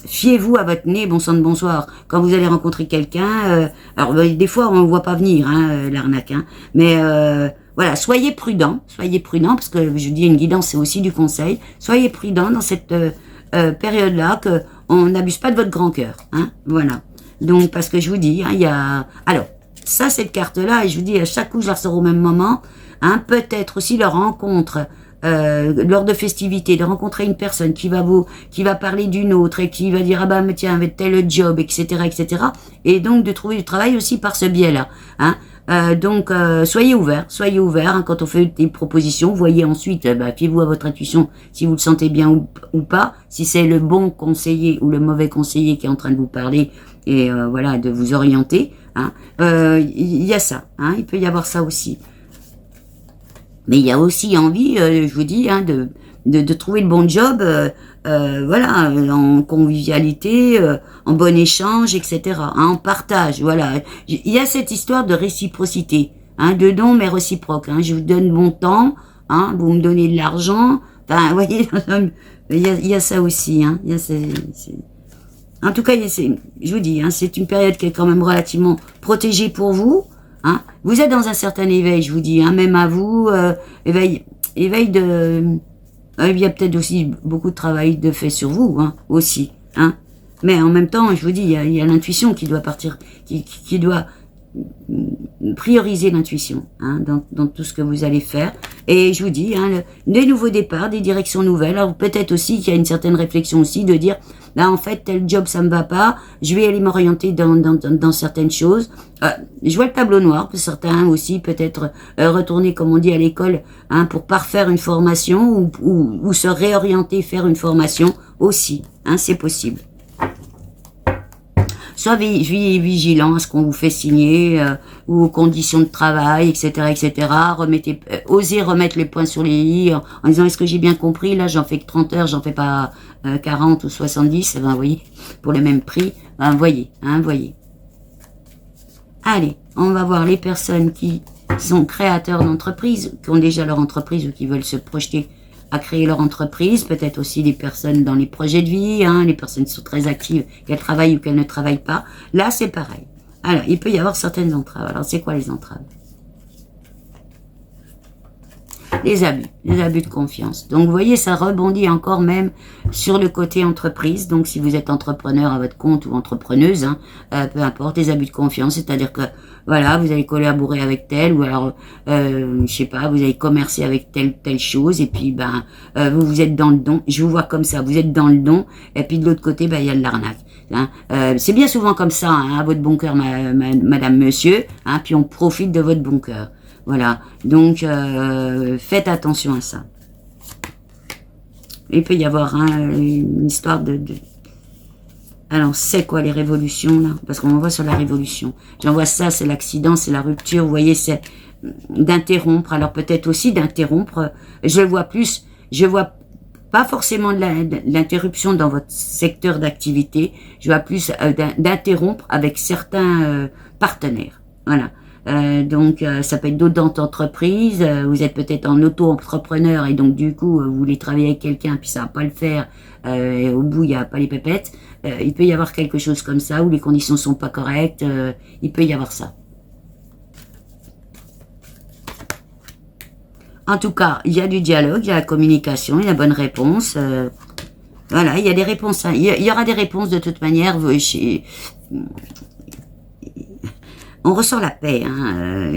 Fiez-vous à votre nez, bon sang de bonsoir. Quand vous allez rencontrer quelqu'un, alors des fois on ne voit pas venir l'arnaque, hein, mais voilà, soyez prudent, parce que je dis une guidance, c'est aussi du conseil. Soyez prudent dans cette période-là, que on n'abuse pas de votre grand cœur, hein, voilà. Donc parce que je vous dis, hein, il y a, alors ça cette carte-là, et je vous dis à chaque coup je la ressors au même moment, hein, peut-être aussi leur rencontre. Lors de festivités, de rencontrer une personne qui va parler d'une autre et qui va dire ah bah mais tiens avec tel job etc et donc de trouver du travail aussi par ce biais-là hein. Donc soyez ouverts hein, quand on fait des propositions, voyez ensuite fiez-vous à votre intuition si vous le sentez bien ou pas, si c'est le bon conseiller ou le mauvais conseiller qui est en train de vous parler et voilà de vous orienter hein. Y a ça hein, il peut y avoir ça aussi. Mais il y a aussi envie, je vous dis, hein, de trouver le bon job, voilà, en convivialité, en bon échange, etc., hein, en partage, voilà. Il y a cette histoire de réciprocité, hein, de don mais réciproque. Hein, je vous donne mon temps, hein, vous me donnez de l'argent. Enfin, vous voyez, il y a ça aussi. Hein, en tout cas, je vous dis, hein, c'est une période qui est quand même relativement protégée pour vous. Hein, vous êtes dans un certain éveil, je vous dis, hein, même à vous, éveil de... il y a peut-être aussi beaucoup de travail de fait sur vous, hein, aussi. Hein. Mais en même temps, je vous dis, il y a l'intuition qui doit partir, qui doit prioriser l'intuition hein, dans tout ce que vous allez faire. Et je vous dis, hein, des nouveaux départs, des directions nouvelles. Alors peut-être aussi qu'il y a une certaine réflexion aussi de dire, là en fait tel job ça me va pas, je vais aller m'orienter dans certaines choses. Je vois le tableau noir pour certains aussi, peut-être retourner comme on dit à l'école hein, pour parfaire une formation ou se réorienter, faire une formation aussi. Hein, c'est possible. Soyez vigilant à ce qu'on vous fait signer ou aux conditions de travail, etc. Osez remettre les points sur les i en disant est-ce que j'ai bien compris, là j'en fais que 30 heures, j'en fais pas 40 ou 70, ben, vous voyez, pour le même prix, ben, voyez. Allez, on va voir les personnes qui sont créateurs d'entreprises, qui ont déjà leur entreprise ou qui veulent se projeter à créer leur entreprise, peut-être aussi les personnes dans les projets de vie, hein, les personnes qui sont très actives, qu'elles travaillent ou qu'elles ne travaillent pas. Là, c'est pareil. Alors, il peut y avoir certaines entraves. Alors, c'est quoi les entraves? Les abus de confiance. Donc, vous voyez, ça rebondit encore même sur le côté entreprise. Donc, si vous êtes entrepreneur à votre compte ou entrepreneuse, hein, peu importe, les abus de confiance, c'est-à-dire que, voilà, vous allez collaborer avec tel, ou alors, je sais pas, vous allez commercer avec telle chose, et puis, vous êtes dans le don. Je vous vois comme ça, vous êtes dans le don, et puis de l'autre côté, il y a de l'arnaque. Hein. C'est bien souvent comme ça, hein, à votre bon cœur, madame, monsieur, hein, puis on profite de votre bon cœur. Voilà, donc faites attention à ça. Il peut y avoir hein, une histoire de... Alors, c'est quoi les révolutions, là? Parce qu'on voit sur la révolution. J'en vois ça, c'est l'accident, c'est la rupture, vous voyez, c'est d'interrompre. Alors, peut-être aussi d'interrompre, je vois pas forcément de l'interruption dans votre secteur d'activité, je vois plus d'interrompre avec certains partenaires. Voilà. Donc ça peut être d'autres entreprises, vous êtes peut-être en auto-entrepreneur et donc du coup vous voulez travailler avec quelqu'un puis ça va pas le faire et au bout il n'y a pas les pépettes, il peut y avoir quelque chose comme ça où les conditions sont pas correctes, il peut y avoir ça. En tout cas, il y a du dialogue, il y a la communication, il y a la bonne réponse, voilà, il y a des réponses, hein. Il y aura des réponses de toute manière, on ressort la paix, hein,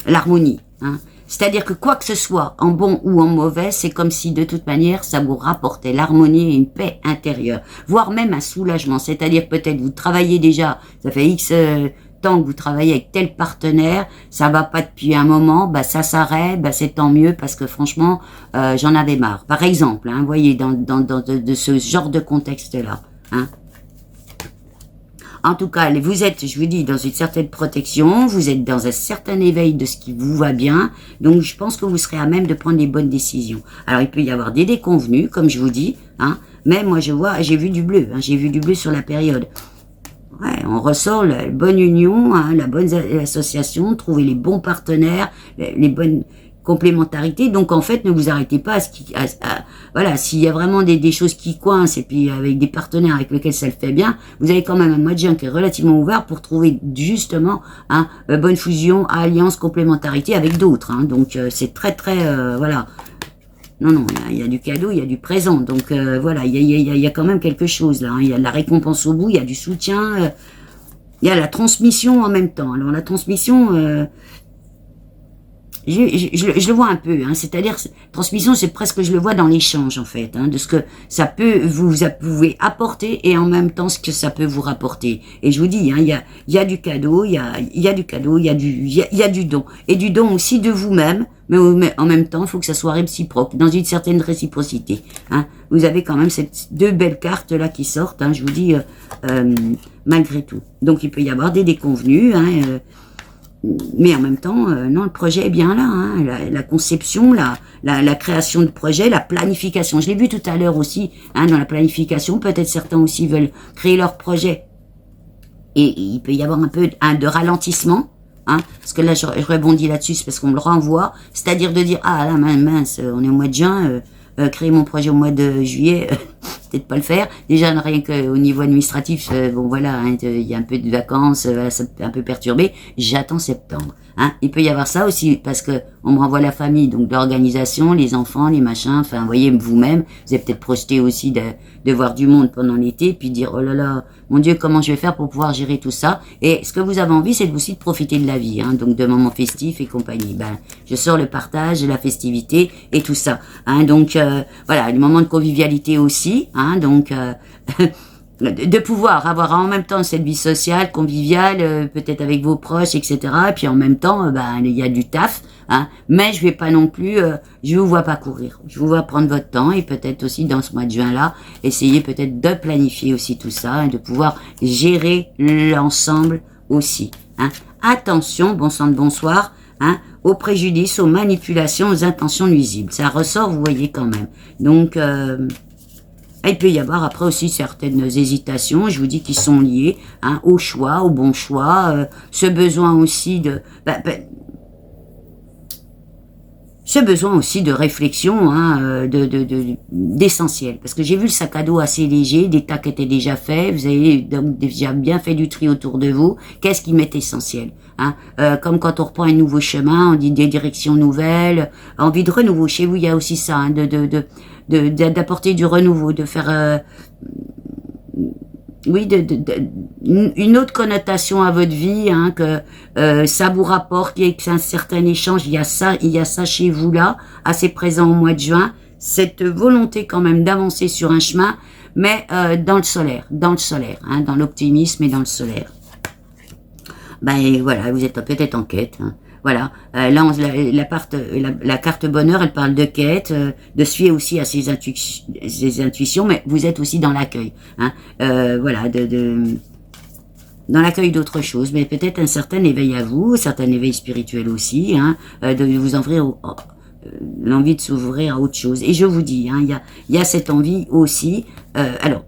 l'harmonie. Hein. C'est-à-dire que quoi que ce soit, en bon ou en mauvais, c'est comme si de toute manière, ça vous rapportait l'harmonie et une paix intérieure, voire même un soulagement. C'est-à-dire peut-être vous travaillez déjà, ça fait X tant que vous travaillez avec tel partenaire, ça va pas depuis un moment, bah ça s'arrête, bah c'est tant mieux parce que franchement, j'en avais marre. Par exemple, hein, vous voyez, de ce genre de contexte-là. Hein. En tout cas, vous êtes, je vous dis, dans une certaine protection, vous êtes dans un certain éveil de ce qui vous va bien, donc je pense que vous serez à même de prendre les bonnes décisions. Alors, il peut y avoir des déconvenus, comme je vous dis, hein, mais moi, j'ai vu du bleu, hein, j'ai vu du bleu sur la période. Ouais, on ressort la bonne union, hein, la bonne association, trouver les bons partenaires, les bonnes complémentarité. Donc en fait, ne vous arrêtez pas voilà, s'il y a vraiment des choses qui coincent et puis avec des partenaires avec lesquels ça le fait bien, vous avez quand même un mois de juin qui est relativement ouvert pour trouver justement bonne fusion, alliance, complémentarité avec d'autres. Hein. Donc c'est très voilà. Non, il y a du cadeau, il y a du présent. Donc voilà, il y a quand même quelque chose là. Hein. Il y a de la récompense au bout, il y a du soutien, il y a la transmission en même temps. Alors la transmission, je le vois un peu, hein, c'est-à-dire transmission, c'est presque, je le vois dans l'échange en fait, hein, de ce que ça peut vous pouvez apporter et en même temps ce que ça peut vous rapporter. Et je vous dis, hein, il y a du cadeau, il y a du cadeau, il y a du don et du don aussi de vous-même, mais en même temps, il faut que ça soit réciproque, dans une certaine réciprocité. Hein. Vous avez quand même ces deux belles cartes là qui sortent, hein, je vous dis, malgré tout. Donc il peut y avoir des déconvenus. Hein, mais en même temps, non, le projet est bien là, hein, la conception, la création de projet, la planification. Je l'ai vu tout à l'heure aussi, hein, dans la planification, peut-être certains aussi veulent créer leur projet. Et il peut y avoir un peu de ralentissement, hein, parce que là, je rebondis là-dessus, c'est parce qu'on me le renvoie, c'est-à-dire de dire, ah là, mince, on est au mois de juin, créer mon projet au mois de juillet, peut-être pas le faire. Déjà, rien qu'au niveau administratif, bon voilà, hein, il y a un peu de vacances, voilà, ça peut un peu perturbé. J'attends septembre. Hein. Il peut y avoir ça aussi, parce que on me renvoie la famille, donc l'organisation, les enfants, les machins, enfin, vous voyez, vous-même, vous avez peut-être projeté aussi de voir du monde pendant l'été, puis dire, oh là là, mon Dieu, comment je vais faire pour pouvoir gérer tout ça. Et ce que vous avez envie, c'est aussi de profiter de la vie, hein, donc de moments festifs et compagnie. Ben, je sors le partage, la festivité et tout ça. Hein, donc, voilà, des moments de convivialité aussi, hein, donc... de pouvoir avoir en même temps cette vie sociale, conviviale, peut-être avec vos proches, etc. Et puis en même temps, il y a du taf, hein. Mais je vais pas non plus, je vous vois pas courir. Je vous vois prendre votre temps et peut-être aussi dans ce mois de juin-là, essayer peut-être de planifier aussi tout ça et de pouvoir gérer l'ensemble aussi. Hein. Attention, bon sang de bonsoir, hein, aux préjudices, aux manipulations, aux intentions nuisibles. Ça ressort, vous voyez quand même. Donc... il peut y avoir après aussi certaines hésitations, je vous dis, qui sont liées, hein, au choix, au bon choix, ce besoin aussi de... ce besoin aussi de réflexion, hein, d'essentiel. Parce que j'ai vu le sac à dos assez léger, des tas qui étaient déjà faits, vous avez donc déjà bien fait du tri autour de vous. Qu'est-ce qui m'est essentiel, hein? Comme quand on reprend un nouveau chemin, on dit des directions nouvelles, envie de renouveau. Chez vous, il y a aussi ça, hein, d'apporter du renouveau, de faire... oui, une autre connotation à votre vie, hein, que ça vous rapporte, qu'il y ait un certain échange, il y a ça chez vous là, assez présent au mois de juin, cette volonté quand même d'avancer sur un chemin, mais dans le solaire, hein, dans l'optimisme et dans le solaire. Ben voilà, vous êtes peut-être en quête, hein. Voilà, là la carte bonheur, elle parle de quête, de se fier aussi à ses intuitions, mais vous êtes aussi dans l'accueil, hein, voilà, dans l'accueil d'autre chose, mais peut-être un certain éveil à vous, un certain éveil spirituel aussi, hein, de vous ouvrir l'envie de s'ouvrir à autre chose. Et je vous dis, hein, il y a cette envie aussi. Alors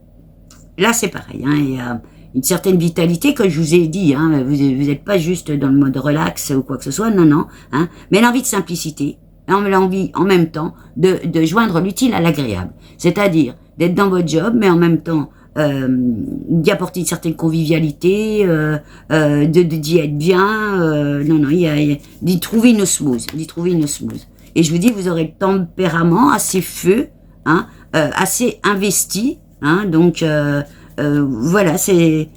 là, c'est pareil, hein, il y a une certaine vitalité, comme je vous ai dit, hein, vous n'êtes pas juste dans le mode relax ou quoi que ce soit, non, hein, mais l'envie de simplicité, l'envie en même temps de joindre l'utile à l'agréable, c'est-à-dire d'être dans votre job, mais en même temps d'y apporter une certaine convivialité, d'y être bien, d'y trouver une osmose, Et je vous dis, vous aurez le tempérament assez feu, hein, assez investi, hein, donc voilà, c'est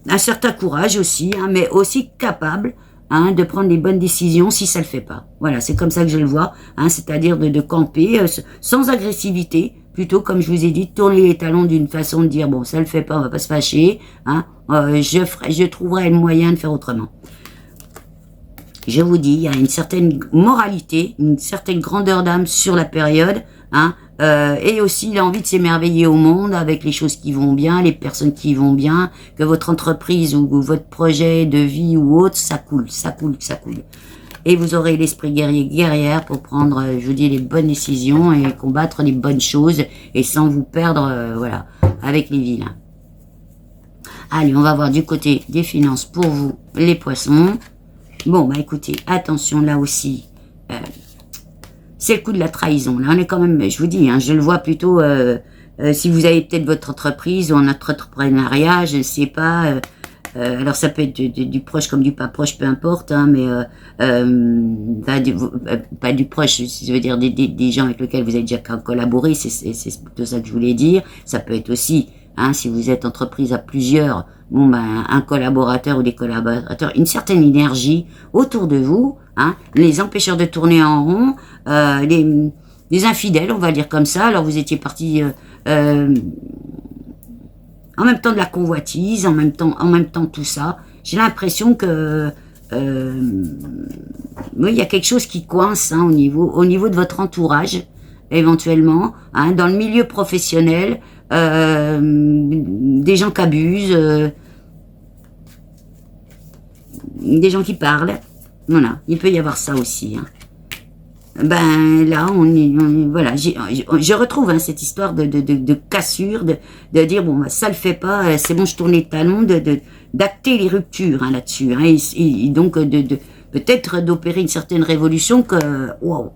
un certain courage aussi, hein, mais aussi capable, hein, de prendre les bonnes décisions si ça le fait pas. Voilà, c'est comme ça que je le vois, hein, c'est-à-dire de camper sans agressivité, plutôt, comme je vous ai dit, tourner les talons d'une façon de dire, bon, ça le fait pas, on va pas se fâcher, hein, je trouverai le moyen de faire autrement. Je vous dis, il y a une certaine moralité, une certaine grandeur d'âme sur la période, hein, et aussi l'envie de s'émerveiller au monde avec les choses qui vont bien, les personnes qui vont bien, que votre entreprise ou votre projet de vie ou autre, ça coule, ça coule, ça coule. Et vous aurez l'esprit guerrier, guerrière pour prendre, je vous dis, les bonnes décisions et combattre les bonnes choses et sans vous perdre, voilà, avec les vilains. Allez, on va voir du côté des finances pour vous, les poissons. Bon, bah écoutez, attention, là aussi, c'est le coup de la trahison. Là, on est quand même, je vous dis, hein, je le vois plutôt, si vous avez peut-être votre entreprise ou un autre entrepreneuriat, je ne sais pas, alors ça peut être du proche comme du pas proche, peu importe, hein, mais pas du proche, je veux dire des gens avec lesquels vous avez déjà collaboré, c'est plutôt ça que je voulais dire. Ça peut être aussi, hein, si vous êtes entreprise à plusieurs, bon ben un collaborateur ou des collaborateurs, une certaine énergie autour de vous, hein, les empêcheurs de tourner en rond, les infidèles, on va dire comme ça. Alors vous étiez parti en même temps de la convoitise, en même temps tout ça. J'ai l'impression que oui, il y a quelque chose qui coince, hein, au niveau de votre entourage, éventuellement, hein, dans le milieu professionnel, des gens qui abusent, des gens qui parlent. Voilà, il peut y avoir ça aussi, hein. Ben là, voilà, je retrouve, hein, cette histoire de cassure, de dire bon, ça le fait pas, c'est bon, je tourne les talons, d'acter les ruptures, hein, là-dessus, hein, et donc peut-être d'opérer une certaine révolution que wow,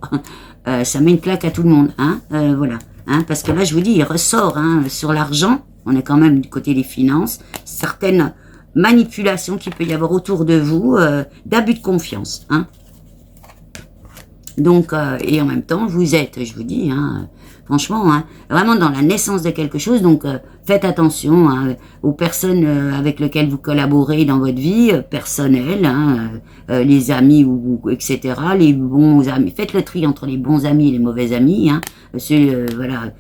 ça met une claque à tout le monde, hein, voilà, hein, parce que là, je vous dis, il ressort, hein, sur l'argent, on est quand même du côté des finances, certaines manipulations qu'il peut y avoir autour de vous, d'abus de confiance, hein. Donc, et en même temps, vous êtes, je vous dis, hein, franchement, hein, vraiment dans la naissance de quelque chose. Donc, faites attention, hein, aux personnes avec lesquelles vous collaborez dans votre vie personnelle, hein, les amis ou etc. Les bons amis. Faites le tri entre les bons amis et les mauvais amis. Hein, ceux, voilà,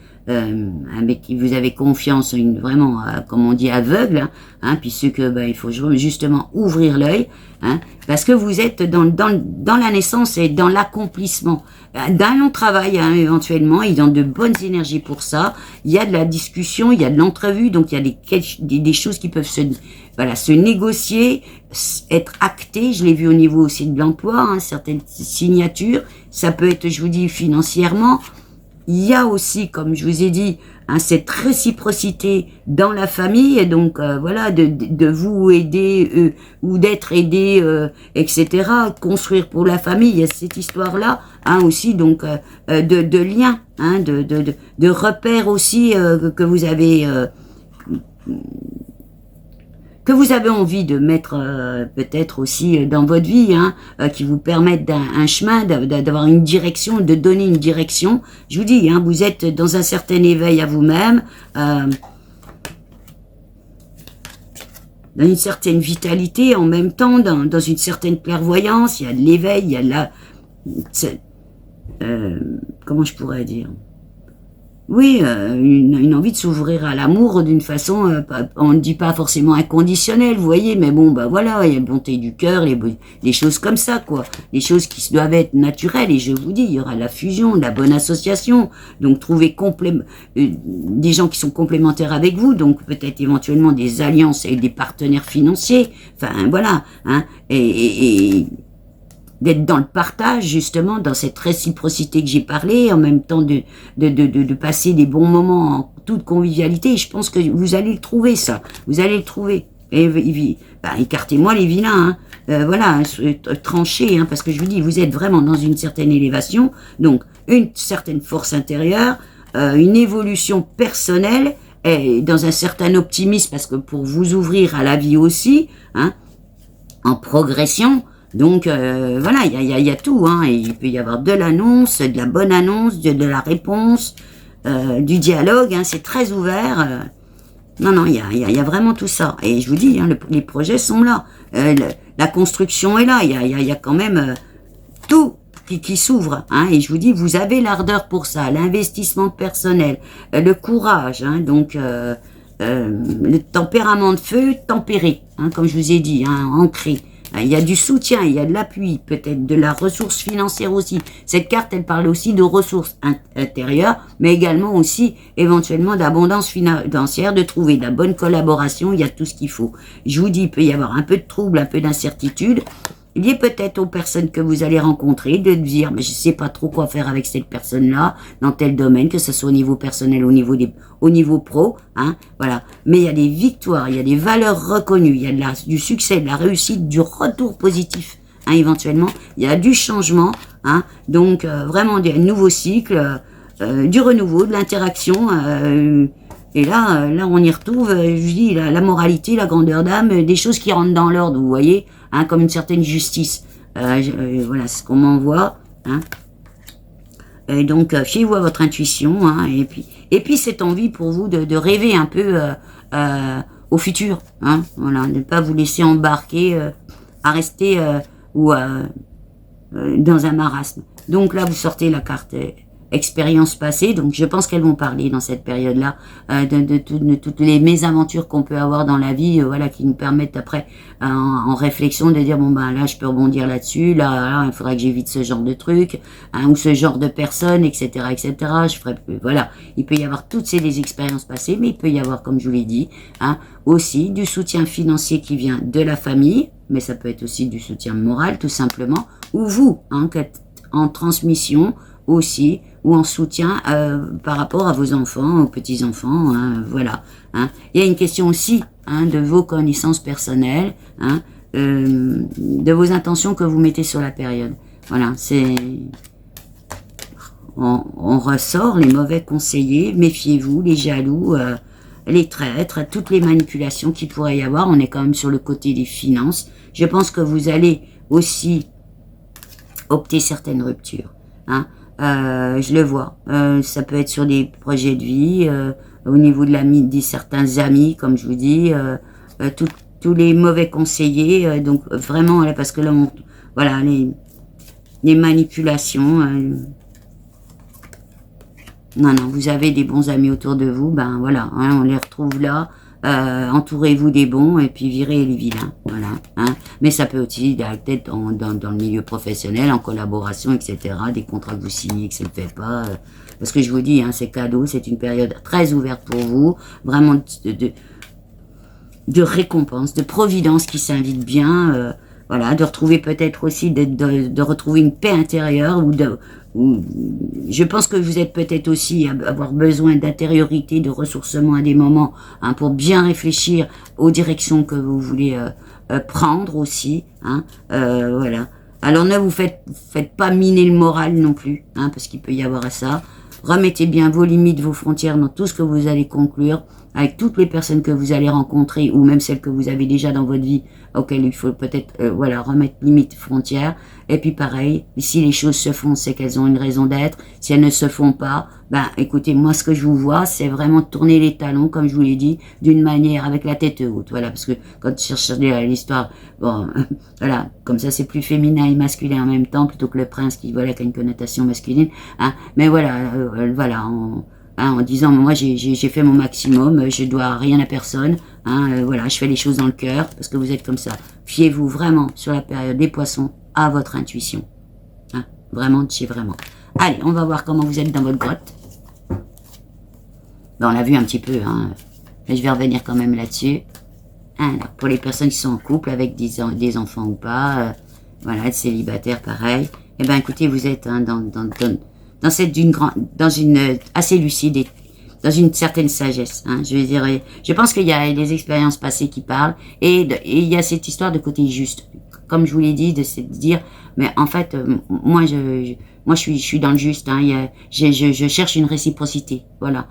avec qui vous avez confiance, vraiment, comme on dit, aveugle, hein, puis ceux que il faut justement ouvrir l'œil, hein, parce que vous êtes dans la naissance et dans l'accomplissement d'un long travail, hein, éventuellement, ils ont de bonnes énergies pour ça. Il y a de la discussion, il y a de l'entrevue, donc il y a des choses qui peuvent se négocier, être actées. Je l'ai vu au niveau aussi de l'emploi, hein, certaines signatures. Ça peut être, je vous dis, financièrement. Il y a aussi, comme je vous ai dit, hein, cette réciprocité dans la famille, et donc voilà, de vous aider ou d'être aidé, etc. Construire pour la famille, il y a cette histoire-là, hein, aussi, donc de liens, hein, de repères aussi que vous avez envie de mettre peut-être aussi dans votre vie, hein, qui vous permettent un chemin, d'avoir une direction, de donner une direction. Je vous dis, hein, vous êtes dans un certain éveil à vous-même, dans une certaine vitalité, en même temps, dans une certaine clairvoyance. Il y a de l'éveil, il y a de la... comment je pourrais dire ? Oui, une envie de s'ouvrir à l'amour d'une façon, on ne dit pas forcément inconditionnelle, vous voyez, mais bon, bah voilà, il y a la bonté du cœur, les choses comme ça, quoi. Les choses qui doivent être naturelles, et je vous dis, il y aura la fusion, la bonne association, donc trouver des gens qui sont complémentaires avec vous, donc peut-être éventuellement des alliances et des partenaires financiers, enfin voilà, hein, et d'être dans le partage, justement, dans cette réciprocité que j'ai parlé, en même temps de passer des bons moments en toute convivialité. Et je pense que vous allez le trouver, ça. Vous allez le trouver. Et écartez-moi les vilains, hein. Voilà, tranchez, hein, parce que je vous dis, vous êtes vraiment dans une certaine élévation, donc une certaine force intérieure, une évolution personnelle, et dans un certain optimisme, parce que pour vous ouvrir à la vie aussi, hein, en progression. Donc voilà, il y a tout, hein, et il peut y avoir de l'annonce, de la bonne annonce, de la réponse, du dialogue, hein, c'est très ouvert. Non, il y a vraiment tout ça. Et je vous dis, hein, les projets sont là, la construction est là, il y a quand même tout qui s'ouvre, hein, et je vous dis, vous avez l'ardeur pour ça, l'investissement personnel, le courage, hein, donc le tempérament de feu tempéré, hein, comme je vous ai dit, hein, ancré. Il y a du soutien, il y a de l'appui, peut-être de la ressource financière aussi. Cette carte, elle parle aussi de ressources intérieures, mais également aussi éventuellement d'abondance financière, de trouver de la bonne collaboration, il y a tout ce qu'il faut. Je vous dis, il peut y avoir un peu de trouble, un peu d'incertitude. Lié peut-être aux personnes que vous allez rencontrer, de dire, mais je sais pas trop quoi faire avec cette personne-là, dans tel domaine, que ce soit au niveau personnel, au niveau pro, hein, voilà. Mais il y a des victoires, il y a des valeurs reconnues, il y a du succès, de la réussite, du retour positif, hein, éventuellement. Il y a du changement, hein, donc vraiment des nouveaux cycles, du renouveau, de l'interaction, et là, on y retrouve, je dis, la moralité, la grandeur d'âme, des choses qui rentrent dans l'ordre, vous voyez, hein, comme une certaine justice. Voilà, c'est ce qu'on m'envoie. Hein. Et donc, fiez-vous à votre intuition. Hein, et puis, cette envie pour vous de rêver un peu au futur. Hein, voilà, ne pas vous laisser embarquer à rester dans un marasme. Donc là, vous sortez la carte expérience passée, donc je pense qu'elles vont parler dans cette période-là de toutes les mésaventures qu'on peut avoir dans la vie, voilà, qui nous permettent après en réflexion de dire bon ben là je peux rebondir là-dessus, là il faudrait que j'évite ce genre de truc, hein, ou ce genre de personnes, etc., etc. Je ferai, voilà, il peut y avoir toutes ces expériences passées, mais il peut y avoir, comme je vous l'ai dit, hein, aussi du soutien financier qui vient de la famille, mais ça peut être aussi du soutien moral tout simplement, ou vous, hein, en transmission aussi, ou en soutien par rapport à vos enfants, aux petits-enfants, hein, voilà. Hein. Il y a une question aussi, hein, de vos connaissances personnelles, hein, de vos intentions que vous mettez sur la période. Voilà, c'est... On ressort les mauvais conseillers, méfiez-vous, les jaloux, les traîtres, toutes les manipulations qu'il pourrait y avoir. On est quand même sur le côté des finances. Je pense que vous allez aussi opter certaines ruptures, hein. Je le vois, ça peut être sur des projets de vie, au niveau de certains amis, comme je vous dis, tous les mauvais conseillers, donc vraiment, là, parce que là, voilà, les manipulations, non, vous avez des bons amis autour de vous, ben voilà, hein, on les retrouve là, entourez-vous des bons et puis virez les vilains, voilà. Hein. Mais ça peut aussi être dans le milieu professionnel, en collaboration, etc. Des contrats que vous signez que ça ne fait pas. Parce que je vous dis, hein, c'est cadeau, c'est une période très ouverte pour vous, vraiment de récompense, de providence qui s'invite bien, voilà, de retrouver peut-être aussi, de retrouver une paix intérieure je pense que vous êtes peut-être aussi avoir besoin d'intériorité, de ressourcement à des moments, hein, pour bien réfléchir aux directions que vous voulez prendre aussi, hein, voilà. Alors ne vous faites pas miner le moral non plus, hein, parce qu'il peut y avoir ça. Remettez bien vos limites, vos frontières dans tout ce que vous allez conclure, avec toutes les personnes que vous allez rencontrer, ou même celles que vous avez déjà dans votre vie, auxquelles il faut peut-être voilà, remettre limites, frontières. Et puis pareil, si les choses se font, c'est qu'elles ont une raison d'être. Si elles ne se font pas, ben écoutez, moi ce que je vous vois, c'est vraiment tourner les talons, comme je vous l'ai dit, d'une manière avec la tête haute. Voilà, parce que quand je cherche l'histoire, bon, voilà, comme ça c'est plus féminin et masculin en même temps, plutôt que le prince qui, voilà, qui a une connotation masculine. Hein. Mais voilà, voilà, en disant, moi j'ai fait mon maximum, je dois rien à personne, hein, voilà, je fais les choses dans le cœur, parce que vous êtes comme ça. Fiez-vous vraiment sur la période des poissons à votre intuition. Hein, vraiment, de chez vraiment. Allez, on va voir comment vous êtes dans votre grotte. Ben, on l'a vu un petit peu, hein. Mais je vais revenir quand même là-dessus. Alors, pour les personnes qui sont en couple avec des enfants ou pas, voilà, être célibataire, pareil. Eh ben, écoutez, vous êtes hein, dans une assez lucide et dans une certaine sagesse. Hein, je pense qu'il y a les expériences passées qui parlent et il y a cette histoire de côté juste. Comme je vous l'ai dit, de se dire, mais en fait, moi je suis dans le juste. Hein, je cherche une réciprocité. Voilà.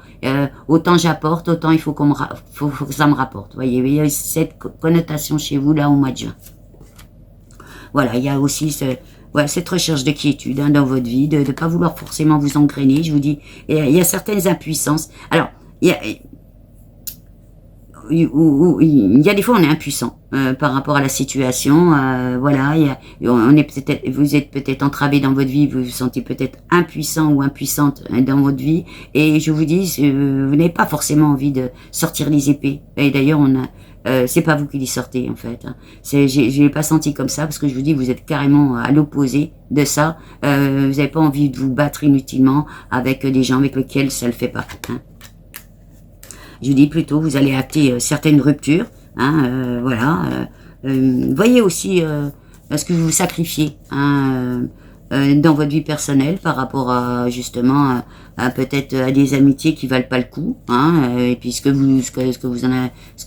Autant j'apporte, autant il faut que ça me rapporte. Voyez, il y a cette connotation chez vous là au mois de juin. Voilà, il y a aussi cette recherche de quiétude hein, dans votre vie, de ne pas vouloir forcément vous engrainer. Je vous dis, il y a certaines impuissances. Alors, il y a des fois on est impuissant par rapport à la situation, voilà, on est peut-être, vous êtes peut-être entravé dans votre vie, vous vous sentez peut-être impuissant ou impuissante dans votre vie, et je vous dis, vous n'avez pas forcément envie de sortir les épées. Et d'ailleurs, c'est pas vous qui les sortez en fait. Hein. Je l'ai pas senti comme ça parce que je vous dis, vous êtes carrément à l'opposé de ça. Vous n'avez pas envie de vous battre inutilement avec des gens avec lesquels ça le fait pas. Hein. Je dis plutôt, vous allez acter certaines ruptures, hein, voilà. Voyez aussi ce que vous sacrifiez hein, dans votre vie personnelle par rapport à justement à peut-être à des amitiés qui valent pas le coup, hein, et puis ce que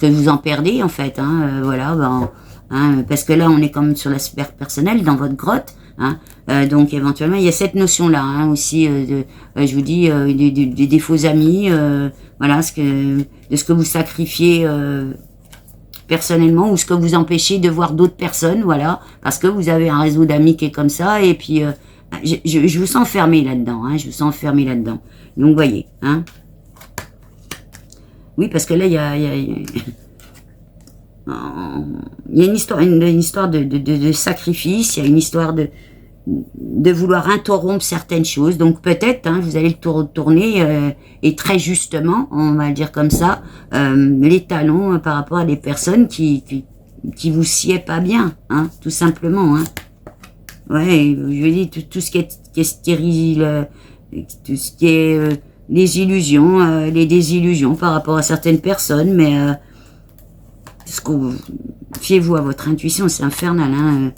vous en perdez en fait, hein, voilà, ben, hein, parce que là on est comme sur la sphère personnelle dans votre grotte. Hein, donc éventuellement il y a cette notion là hein, aussi je vous dis des faux amis voilà de ce que vous sacrifiez personnellement ou ce que vous empêchez de voir d'autres personnes voilà parce que vous avez un réseau d'amis qui est comme ça et puis je vous sens enfermé là-dedans hein, je vous sens enfermé là-dedans donc voyez hein oui parce que là il y a une histoire de sacrifice, il y a une histoire de vouloir interrompre certaines choses. Donc peut-être, hein, vous allez le tourner et très justement, on va le dire comme ça, les talons par rapport à des personnes qui vous sied pas bien, hein, tout simplement. Hein. Ouais, je veux dire tout ce qui est stérile, tout ce qui est les illusions, les désillusions par rapport à certaines personnes, mais fiez-vous à votre intuition, c'est infernal. Hein.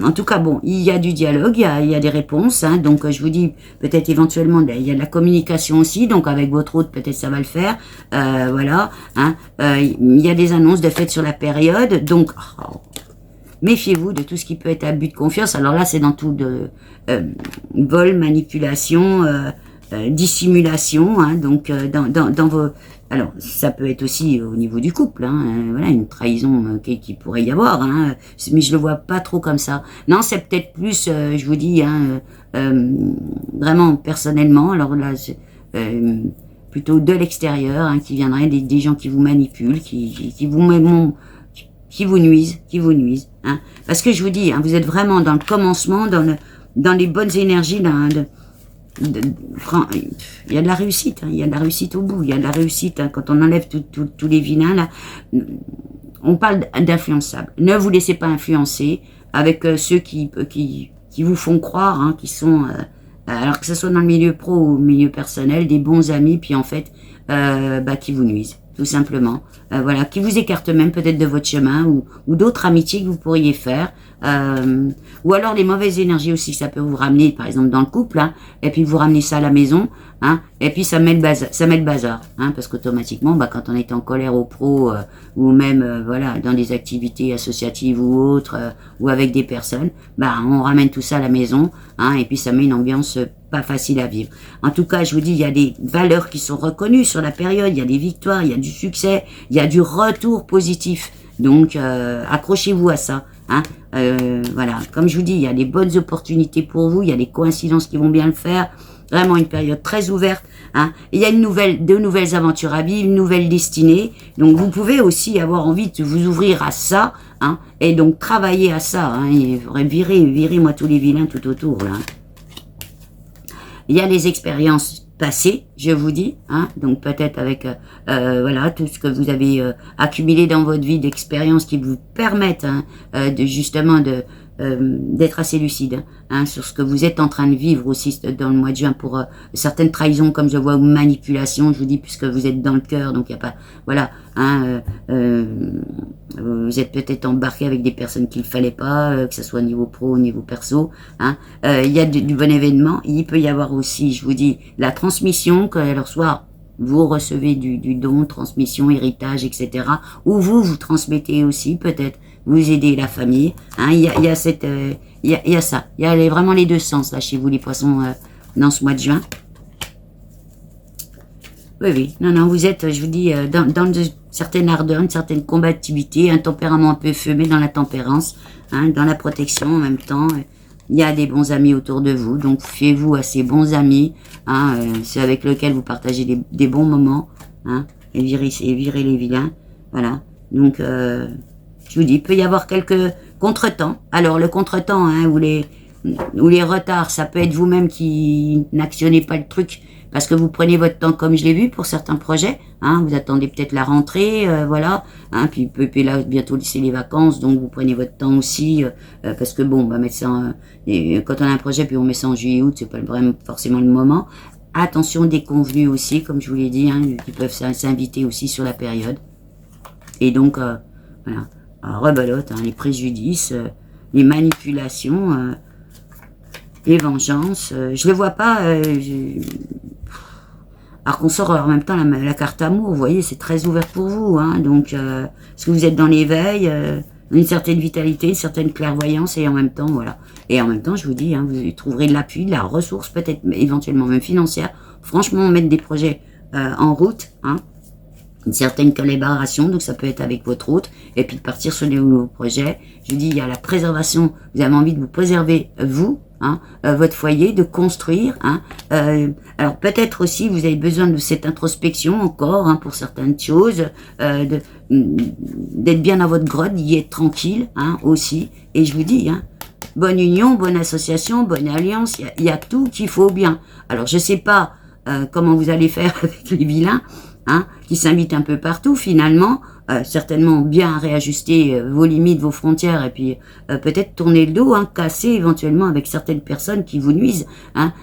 En tout cas, bon, il y a du dialogue, il y a des réponses. Hein, donc, je vous dis, peut-être éventuellement, il y a de la communication aussi. Donc, avec votre hôte, peut-être ça va le faire. Voilà. Hein, il y a des annonces de fait sur la période. Donc, méfiez-vous de tout ce qui peut être abus de confiance. Alors là, c'est dans tout de vol, manipulation, dissimulation. Hein, donc, dans vos... Alors, ça peut être aussi au niveau du couple, hein, voilà, une trahison qui pourrait y avoir, hein, mais je le vois pas trop comme ça. Non, c'est peut-être plus, je vous dis, hein, vraiment personnellement, alors là, plutôt de l'extérieur, hein, qui viendrait des gens qui vous manipulent, qui vous nuisent, hein, parce que je vous dis, hein, vous êtes vraiment dans le commencement, dans les bonnes énergies il y a de la réussite, hein, il y a de la réussite au bout, il y a de la réussite hein, quand on enlève tous les vilains là. On parle d'influençables. Ne vous laissez pas influencer avec ceux qui vous font croire, hein, qui sont alors que ce soit dans le milieu pro ou le milieu personnel, des bons amis, puis en fait qui vous nuisent, tout simplement. Voilà, qui vous écartent même peut-être de votre chemin ou d'autres amitiés que vous pourriez faire. Ou alors les mauvaises énergies aussi, ça peut vous ramener, par exemple dans le couple, hein, et puis vous ramenez ça à la maison, hein, et puis ça met le bazar, hein, parce qu'automatiquement, quand on est en colère au pro, ou même voilà dans des activités associatives ou autres, ou avec des personnes, on ramène tout ça à la maison, hein, et puis ça met une ambiance pas facile à vivre. En tout cas, je vous dis, il y a des valeurs qui sont reconnues sur la période, il y a des victoires, il y a du succès, il y a du retour positif. Donc, accrochez-vous à ça. Hein, voilà, comme je vous dis, il y a des bonnes opportunités pour vous, il y a des coïncidences qui vont bien le faire. Vraiment une période très ouverte. Hein. Il y a de nouvelles aventures à vivre, une nouvelle destinée. Donc vous pouvez aussi avoir envie de vous ouvrir à ça, hein, et donc travailler à ça. Hein, et virer moi tous les vilains tout autour. Là. Il y a les expériences passées, je vous dis, hein, donc peut-être avec voilà tout ce que vous avez accumulé dans votre vie d'expériences qui vous permettent hein, de justement d'être assez lucide hein, sur ce que vous êtes en train de vivre aussi dans le mois de juin pour certaines trahisons comme je vois ou manipulations, je vous dis puisque vous êtes dans le cœur donc il n'y a pas voilà hein, vous êtes peut-être embarqué avec des personnes qu'il ne fallait pas que ce soit au niveau pro au niveau perso hein, il y a du bon événement, il peut y avoir aussi je vous dis la transmission que alors soit vous recevez du don, transmission, héritage, etc. Ou vous transmettez aussi, peut-être, vous aidez la famille. Hein, il y a cette, il y a ça. Il y a vraiment les deux sens, là, chez vous, les poissons, dans ce mois de juin. Oui. Non, vous êtes, je vous dis, dans une certaine ardeur, une certaine combativité, un tempérament un peu fumé dans la tempérance, hein, dans la protection en même temps. Il y a des bons amis autour de vous, donc fiez-vous à ces bons amis, hein, ceux avec lesquels vous partagez des bons moments, hein, et virer les vilains. Voilà. Donc, je vous dis, il peut y avoir quelques contretemps. Alors, le contretemps, hein, ou les retards, ça peut être vous-même qui n'actionnez pas le truc parce que vous prenez votre temps, comme je l'ai vu pour certains projets. Hein, vous attendez peut-être la rentrée, voilà. Hein, puis là, bientôt c'est les vacances, donc vous prenez votre temps aussi, parce que bon, on va mettre ça. Quand on a un projet, puis on met ça en juillet-août, c'est pas vraiment forcément le moment. Attention des convenus aussi, comme je vous l'ai dit, hein, qui peuvent s'inviter aussi sur la période. Et donc, voilà. Alors, rebelote, hein, les préjudices, les manipulations, les vengeances. Je le vois pas. Alors qu'on sort en même temps la carte amour, vous voyez, c'est très ouvert pour vous. Hein, donc, parce que vous êtes dans l'éveil, une certaine vitalité, une certaine clairvoyance, et en même temps, voilà. Et en même temps, je vous dis, hein, vous trouverez de l'appui, de la ressource, peut-être éventuellement même financière. Franchement, mettre des projets en route, hein, une certaine collaboration, donc ça peut être avec votre hôte, et puis de partir sur des nouveaux projets. Je vous dis, il y a la préservation, vous avez envie de vous préserver, vous, hein, votre foyer, de construire. Hein, alors peut-être aussi, vous avez besoin de cette introspection encore, hein, pour certaines choses, d'être bien dans votre grotte, d'y être tranquille, hein, aussi. Et je vous dis, hein, bonne union, bonne association, bonne alliance, il y a tout qu'il faut bien. Alors je sais pas comment vous allez faire avec les vilains, hein, qui s'invitent un peu partout finalement, certainement bien réajuster vos limites, vos frontières, et puis peut-être tourner le dos, hein, casser éventuellement avec certaines personnes qui vous nuisent, hein,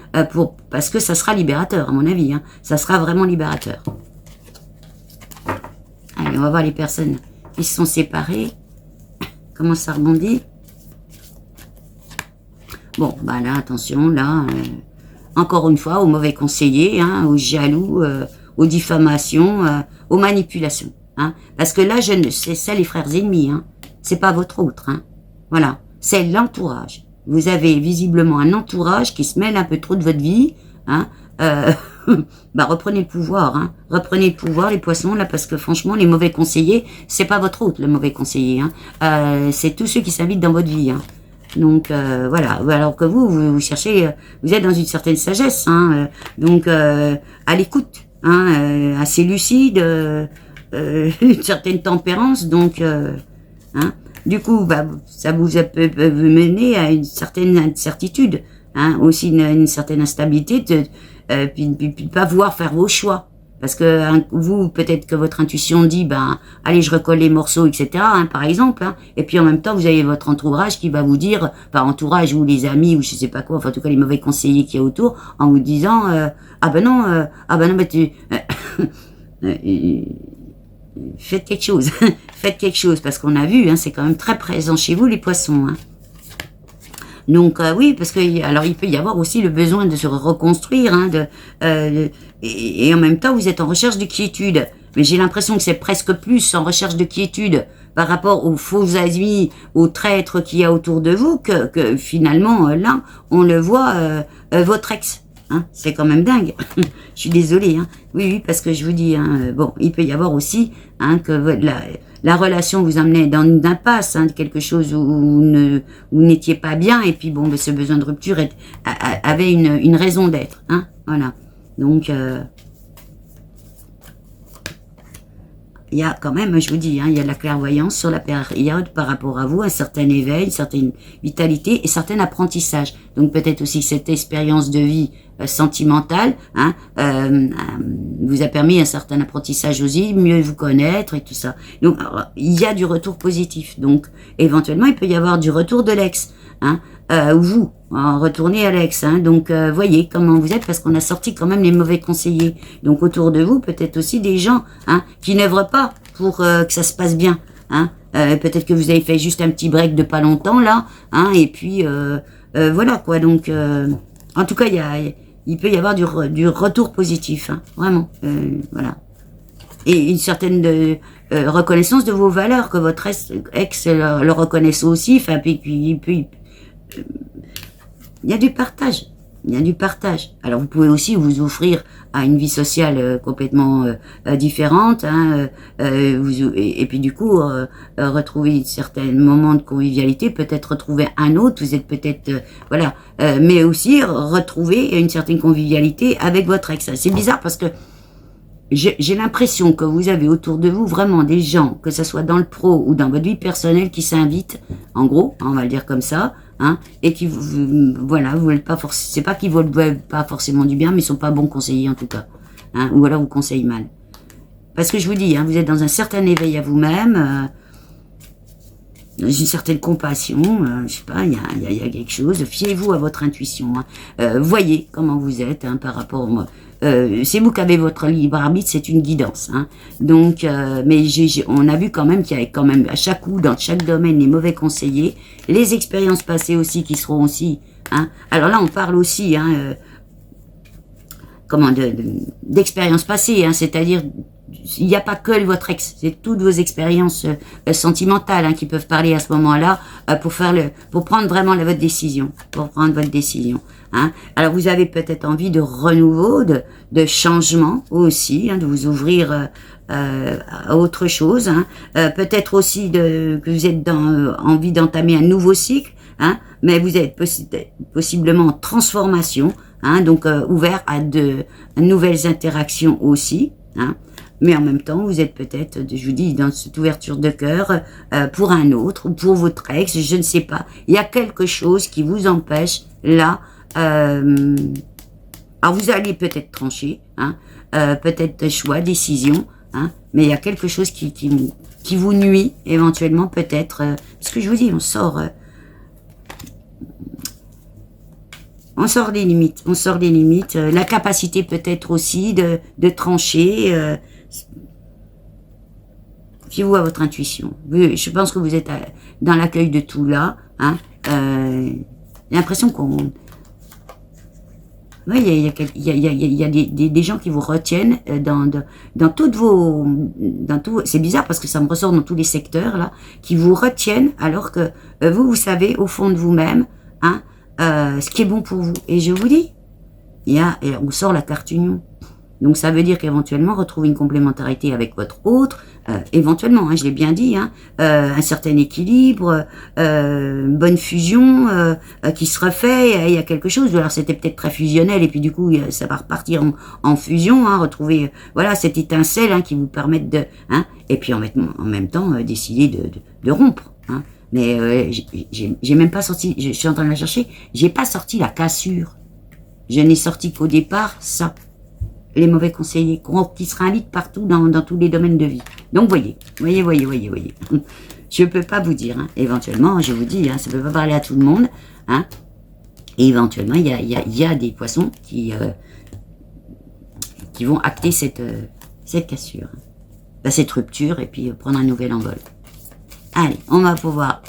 parce que ça sera libérateur à mon avis, hein, ça sera vraiment libérateur. Allez, on va voir les personnes qui se sont séparées, comment ça rebondit. Bon, bah là, attention, là, encore une fois, aux mauvais conseillers, hein, aux jaloux, aux diffamations, aux manipulations. Hein, parce que là, c'est ça les frères ennemis. Hein, c'est pas votre autre. Hein, voilà, c'est l'entourage. Vous avez visiblement un entourage qui se mêle un peu trop de votre vie. Hein, bah reprenez le pouvoir. Hein, reprenez le pouvoir, les poissons, là, parce que franchement, les mauvais conseillers, c'est pas votre autre, le mauvais conseiller. Hein, c'est tous ceux qui s'invitent dans votre vie. Hein. Donc voilà, alors que vous cherchez, vous êtes dans une certaine sagesse, hein, donc à l'écoute, hein, assez lucide, une certaine tempérance, donc hein, du coup, bah, ça vous peut mener à une certaine incertitude, hein, aussi une certaine instabilité, puis de pas pouvoir faire vos choix. Parce que hein, vous, peut-être que votre intuition dit, ben, allez, je recolle les morceaux, etc., hein, par exemple. Hein, et puis en même temps, vous avez votre entourage qui va vous dire, par entourage ou les amis ou je sais pas quoi, enfin en tout cas les mauvais conseillers qu'il y a autour, en vous disant, ah ben non, ben tu faites quelque chose, faites quelque chose, parce qu'on a vu, hein, c'est quand même très présent chez vous les poissons. Hein. Donc oui, parce que alors il peut y avoir aussi le besoin de se reconstruire, hein, et en même temps vous êtes en recherche de quiétude. Mais j'ai l'impression que c'est presque plus en recherche de quiétude par rapport aux faux amis, aux traîtres qu'il y a autour de vous que finalement là on le voit votre ex. Hein, c'est quand même dingue. Je suis désolée. Hein. Oui, parce que je vous dis, hein, bon, il peut y avoir aussi hein, que la relation vous amenait dans une impasse, hein, quelque chose où vous n'étiez pas bien, et puis bon, ce besoin de rupture avait une raison d'être. Hein, voilà. Donc, il y a quand même, je vous dis, hein, il y a de la clairvoyance sur la période par rapport à vous, un certain éveil, une certaine vitalité et certain apprentissage. Donc peut-être aussi cette expérience de vie sentimentale hein, vous a permis un certain apprentissage aussi, mieux vous connaître et tout ça. Donc alors, il y a du retour positif. Donc éventuellement, il peut y avoir du retour de l'ex. Hein, vous, retournez à l'ex. Hein, donc voyez comment vous êtes, parce qu'on a sorti quand même les mauvais conseillers. Donc autour de vous, peut-être aussi des gens hein, qui n'œuvrent pas pour que ça se passe bien. Hein, peut-être que vous avez fait juste un petit break de pas longtemps là, hein, et puis voilà quoi. Donc en tout cas, il peut y avoir du retour positif, hein, vraiment. Voilà. Et une certaine reconnaissance de vos valeurs, que votre ex le reconnaisse aussi. Enfin, puis il y a du partage. Il y a du partage. Alors vous pouvez aussi vous offrir à une vie sociale complètement différente, hein, et puis du coup retrouver certains moments de convivialité, peut-être retrouver un autre, vous êtes peut-être voilà, mais aussi retrouver une certaine convivialité avec votre ex. C'est bizarre parce que j'ai l'impression que vous avez autour de vous vraiment des gens, que ce soit dans le pro ou dans votre vie personnelle, qui s'invitent, en gros, on va le dire comme ça, hein, et qui, voilà, vous veulent pas forcément, c'est pas qu'ils veulent pas forcément du bien, mais ils sont pas bons conseillers en tout cas, hein, ou alors vous conseillent mal. Parce que je vous dis, hein, vous êtes dans un certain éveil à vous-même, une certaine compassion, je sais pas, il y a quelque chose. Fiez-vous à votre intuition. Hein. Voyez comment vous êtes hein, par rapport au moi. C'est vous qui avez votre libre arbitre, c'est une guidance. Hein. Donc, mais on a vu quand même qu'il y avait quand même à chaque coup, dans chaque domaine, les mauvais conseillers, les expériences passées aussi qui seront aussi. Hein. Alors là, on parle aussi, hein, comment d'expériences passées, hein, c'est-à-dire il n'y a pas que votre ex, c'est toutes vos expériences sentimentales hein, qui peuvent parler à ce moment-là pour prendre vraiment votre décision, Hein. Alors vous avez peut-être envie de renouveau, de changement aussi, hein, de vous ouvrir à autre chose. Hein. Peut-être aussi que vous êtes envie d'entamer un nouveau cycle, hein, mais vous êtes possiblement en transformation, hein, donc ouvert à de nouvelles interactions aussi. Hein. Mais en même temps, vous êtes peut-être, je vous dis, dans cette ouverture de cœur pour un autre ou pour votre ex, je ne sais pas. Il y a quelque chose qui vous empêche là. Alors vous allez peut-être trancher, hein, peut-être choix, décision, hein, mais il y a quelque chose qui vous nuit éventuellement peut-être. Parce que je vous dis, on sort des limites, la capacité peut-être aussi de trancher. Fiez-vous à votre intuition. Je pense que vous êtes dans l'accueil de tout là. Hein. J'ai l'impression qu'on... Oui, il y a des gens qui vous retiennent dans toutes vos... c'est bizarre parce que ça me ressort dans tous les secteurs, là, qui vous retiennent alors que vous savez au fond de vous-même hein, ce qui est bon pour vous. Et je vous dis, et on sort la carte union. Donc ça veut dire qu'éventuellement retrouver une complémentarité avec votre autre, éventuellement, hein, je l'ai bien dit, hein, un certain équilibre, une bonne fusion qui se refait, il y a quelque chose. Alors c'était peut-être très fusionnel et puis du coup ça va repartir en fusion, hein, retrouver voilà cette étincelle hein, qui vous permette de, hein, et puis en même temps décider de rompre. Hein. Mais j'ai même pas sorti, je suis en train de la chercher, j'ai pas sorti la cassure. Je n'ai sorti qu'au départ ça. Les mauvais conseillers, qui se réinvitent partout dans tous les domaines de vie. Donc, voyez. Je peux pas vous dire, hein. Éventuellement, je vous dis, hein, ça peut pas parler à tout le monde, hein. Et éventuellement, il y a des poissons qui vont acter cette cassure, cette rupture, et puis prendre un nouvel envol. Allez, on va pouvoir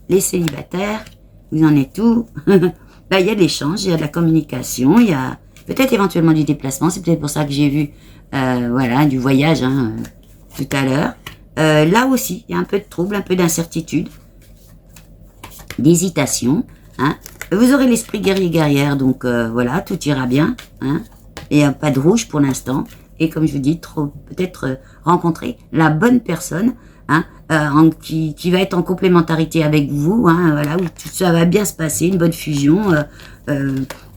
les célibataires, vous en êtes où? Bah, il y a de l'échange, il y a de la communication, il y a peut-être éventuellement du déplacement, c'est peut-être pour ça que j'ai vu voilà, du voyage hein, tout à l'heure. Là aussi, il y a un peu de trouble, un peu d'incertitude, d'hésitation. Hein. Vous aurez l'esprit guerrier-guerrière, donc voilà, tout ira bien. Hein. Et pas de rouge pour l'instant. Et comme je vous dis, peut-être rencontrer la bonne personne hein, qui va être en complémentarité avec vous, hein, voilà, où tout ça va bien se passer, une bonne fusion,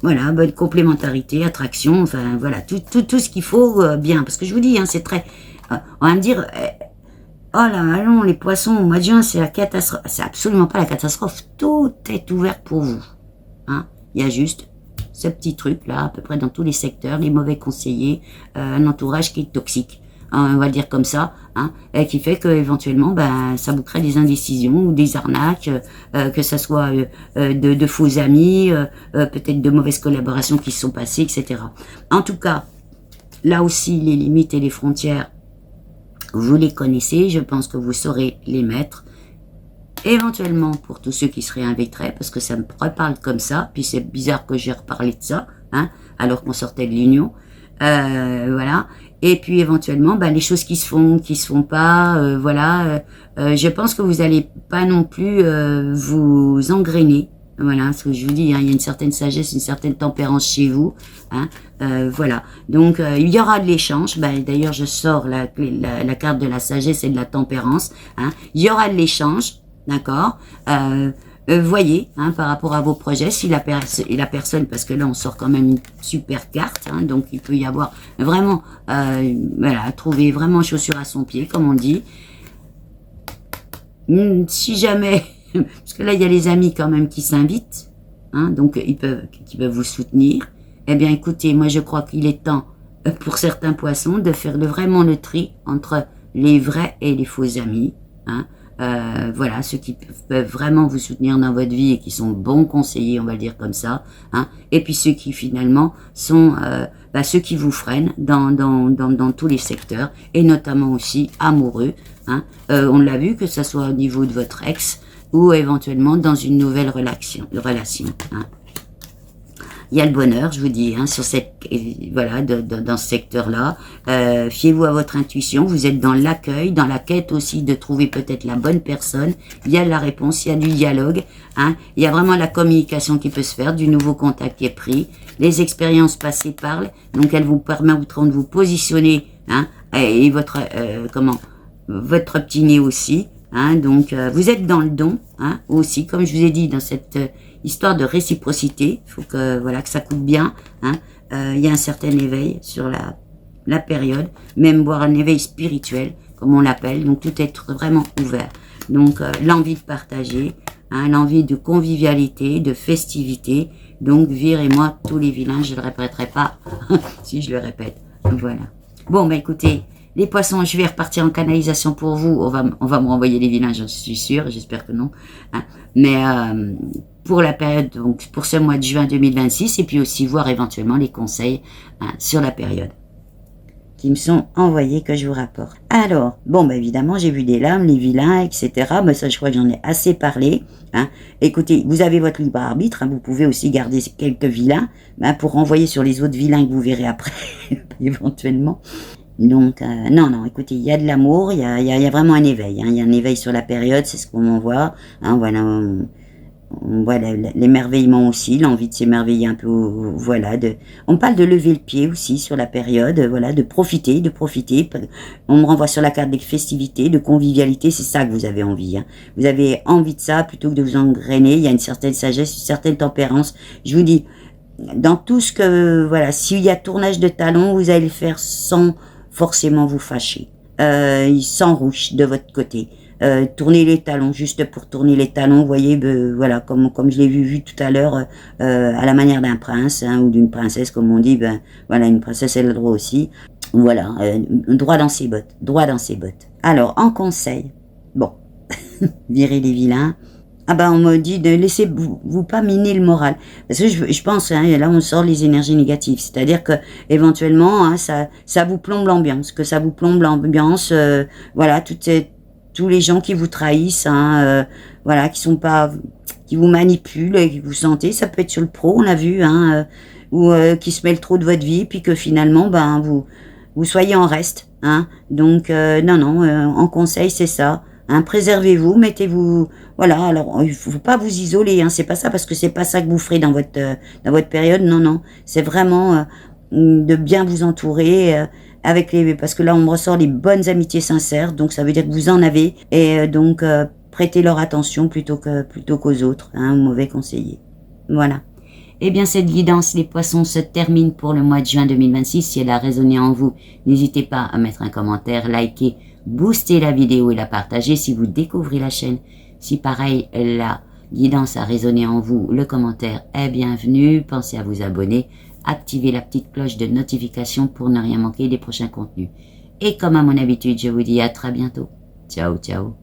voilà, bonne complémentarité, attraction, enfin voilà, tout ce qu'il faut bien. Parce que je vous dis, hein, c'est très... on va me dire, oh là, allons, les poissons, au mois de juin, c'est la catastrophe. C'est absolument pas la catastrophe, tout est ouvert pour vous. Hein. Il y a juste ce petit truc-là, à peu près dans tous les secteurs, les mauvais conseillers, un entourage qui est toxique. On va le dire comme ça, hein, et qui fait que éventuellement, ben, ça vous crée des indécisions ou des arnaques, que ça soit de faux amis, peut-être de mauvaises collaborations qui se sont passées, etc. En tout cas, là aussi, les limites et les frontières, vous les connaissez, je pense que vous saurez les mettre. Éventuellement, pour tous ceux qui se réinviteraient, parce que ça me reparle comme ça, puis c'est bizarre que j'ai reparlé de ça, hein, alors qu'on sortait de l'union, voilà. Et puis éventuellement, ben, les choses qui se font pas, voilà. Je pense que vous allez pas non plus vous engrainer. Voilà, ce que je vous dis, hein, il y a une certaine sagesse, une certaine tempérance chez vous. Hein, voilà. Donc il y aura de l'échange. Ben, d'ailleurs, je sors la carte de la sagesse et de la tempérance. Hein. Il y aura de l'échange, d'accord. voyez, hein, par rapport à vos projets, si la personne, parce que là on sort quand même une super carte, hein, donc il peut y avoir vraiment, voilà, trouver vraiment chaussure à son pied, comme on dit. Si jamais, parce que là il y a les amis quand même qui s'invitent, hein, donc qui peuvent vous soutenir. Eh bien écoutez, moi je crois qu'il est temps pour certains poissons de faire vraiment le tri entre les vrais et les faux amis, hein. Voilà, ceux qui peuvent vraiment vous soutenir dans votre vie et qui sont bons conseillers, on va le dire comme ça, hein, et puis ceux qui finalement sont ceux qui vous freinent dans tous les secteurs, et notamment aussi amoureux, hein. On l'a vu, que ce soit au niveau de votre ex ou éventuellement dans une nouvelle relation, hein. Il y a le bonheur, je vous dis, hein, sur voilà, dans ce secteur-là. Fiez-vous à votre intuition. Vous êtes dans l'accueil, dans la quête aussi de trouver peut-être la bonne personne. Il y a la réponse, il y a du dialogue, hein. Il y a vraiment la communication qui peut se faire, du nouveau contact qui est pris. Les expériences passées parlent, donc elles vous permettront de vous positionner, hein, et votre petit nez aussi. Hein, donc vous êtes dans le don, hein, aussi, comme je vous ai dit, dans cette histoire de réciprocité. Il faut que voilà, que ça coûte bien, hein. Il y a un certain éveil sur la période, même voire un éveil spirituel, comme on l'appelle. Donc tout est vraiment ouvert. Donc l'envie de partager, hein, l'envie de convivialité, de festivité. Donc virez-moi tous les vilains, je le répéterai pas si je le répète. Voilà. Bon, bah écoutez, les poissons, je vais repartir en canalisation pour vous. On va me renvoyer les vilains, j'en suis sûre. J'espère que non, hein. Mais pour la période, donc pour ce mois de juin 2026, et puis aussi voir éventuellement les conseils, hein, sur la période qui me sont envoyés, que je vous rapporte. Alors, bon, bah évidemment, j'ai vu des lames, les vilains, etc. Mais ça, je crois que j'en ai assez parlé, hein. Écoutez, vous avez votre libre arbitre, hein. Vous pouvez aussi garder quelques vilains, hein, pour renvoyer sur les autres vilains que vous verrez après, éventuellement. Donc, non, écoutez, il y a de l'amour, il y a vraiment un éveil, hein. Il y a un éveil sur la période, c'est ce qu'on en voit, hein. Voilà, on voit l'émerveillement aussi, l'envie de s'émerveiller un peu, voilà. On parle de lever le pied aussi sur la période, voilà, de profiter. On me renvoie sur la carte des festivités, de convivialité, c'est ça que vous avez envie, hein. Vous avez envie de ça plutôt que de vous engrainer. Il y a une certaine sagesse, une certaine tempérance. Je vous dis, dans tout ce que, voilà, s'il y a tournage de talons, vous allez le faire sans forcément vous fâcher, sans rouge de votre côté. Tourner les talons, juste pour tourner les talons, vous voyez, voilà, comme je l'ai vu tout à l'heure, à la manière d'un prince, hein, ou d'une princesse, comme on dit, voilà, une princesse, elle a le droit aussi. Voilà, droit dans ses bottes. Alors, en conseil, bon, virez les vilains. Ah on me dit de laisser vous pas miner le moral, parce que je pense, hein, là on sort les énergies négatives, c'est-à-dire que éventuellement, hein, ça vous plombe l'ambiance, voilà, tous les gens qui vous trahissent, hein, voilà, qui vous manipulent et qui vous sentez, ça peut être sur le pro, on a vu, hein, ou qui se mêlent trop de votre vie, puis que finalement, vous soyez en reste, hein. Donc non, en conseil, c'est ça. Hein, préservez-vous, mettez-vous, voilà. Alors il faut pas vous isoler, hein, c'est pas ça, parce que c'est pas ça que vous ferez dans votre période. Non, c'est vraiment de bien vous entourer parce que là on me ressort les bonnes amitiés sincères, donc ça veut dire que vous en avez, et donc prêtez leur attention plutôt qu'aux autres, hein, aux mauvais conseillers. Voilà. Eh bien, cette guidance, les poissons, se termine pour le mois de juin 2026. Si elle a résonné en vous, n'hésitez pas à mettre un commentaire, liker, booster la vidéo et la partager si vous découvrez la chaîne. Si pareil, la guidance a résonné en vous, le commentaire est bienvenu. Pensez à vous abonner, activez la petite cloche de notification pour ne rien manquer des prochains contenus. Et comme à mon habitude, je vous dis à très bientôt. Ciao, ciao.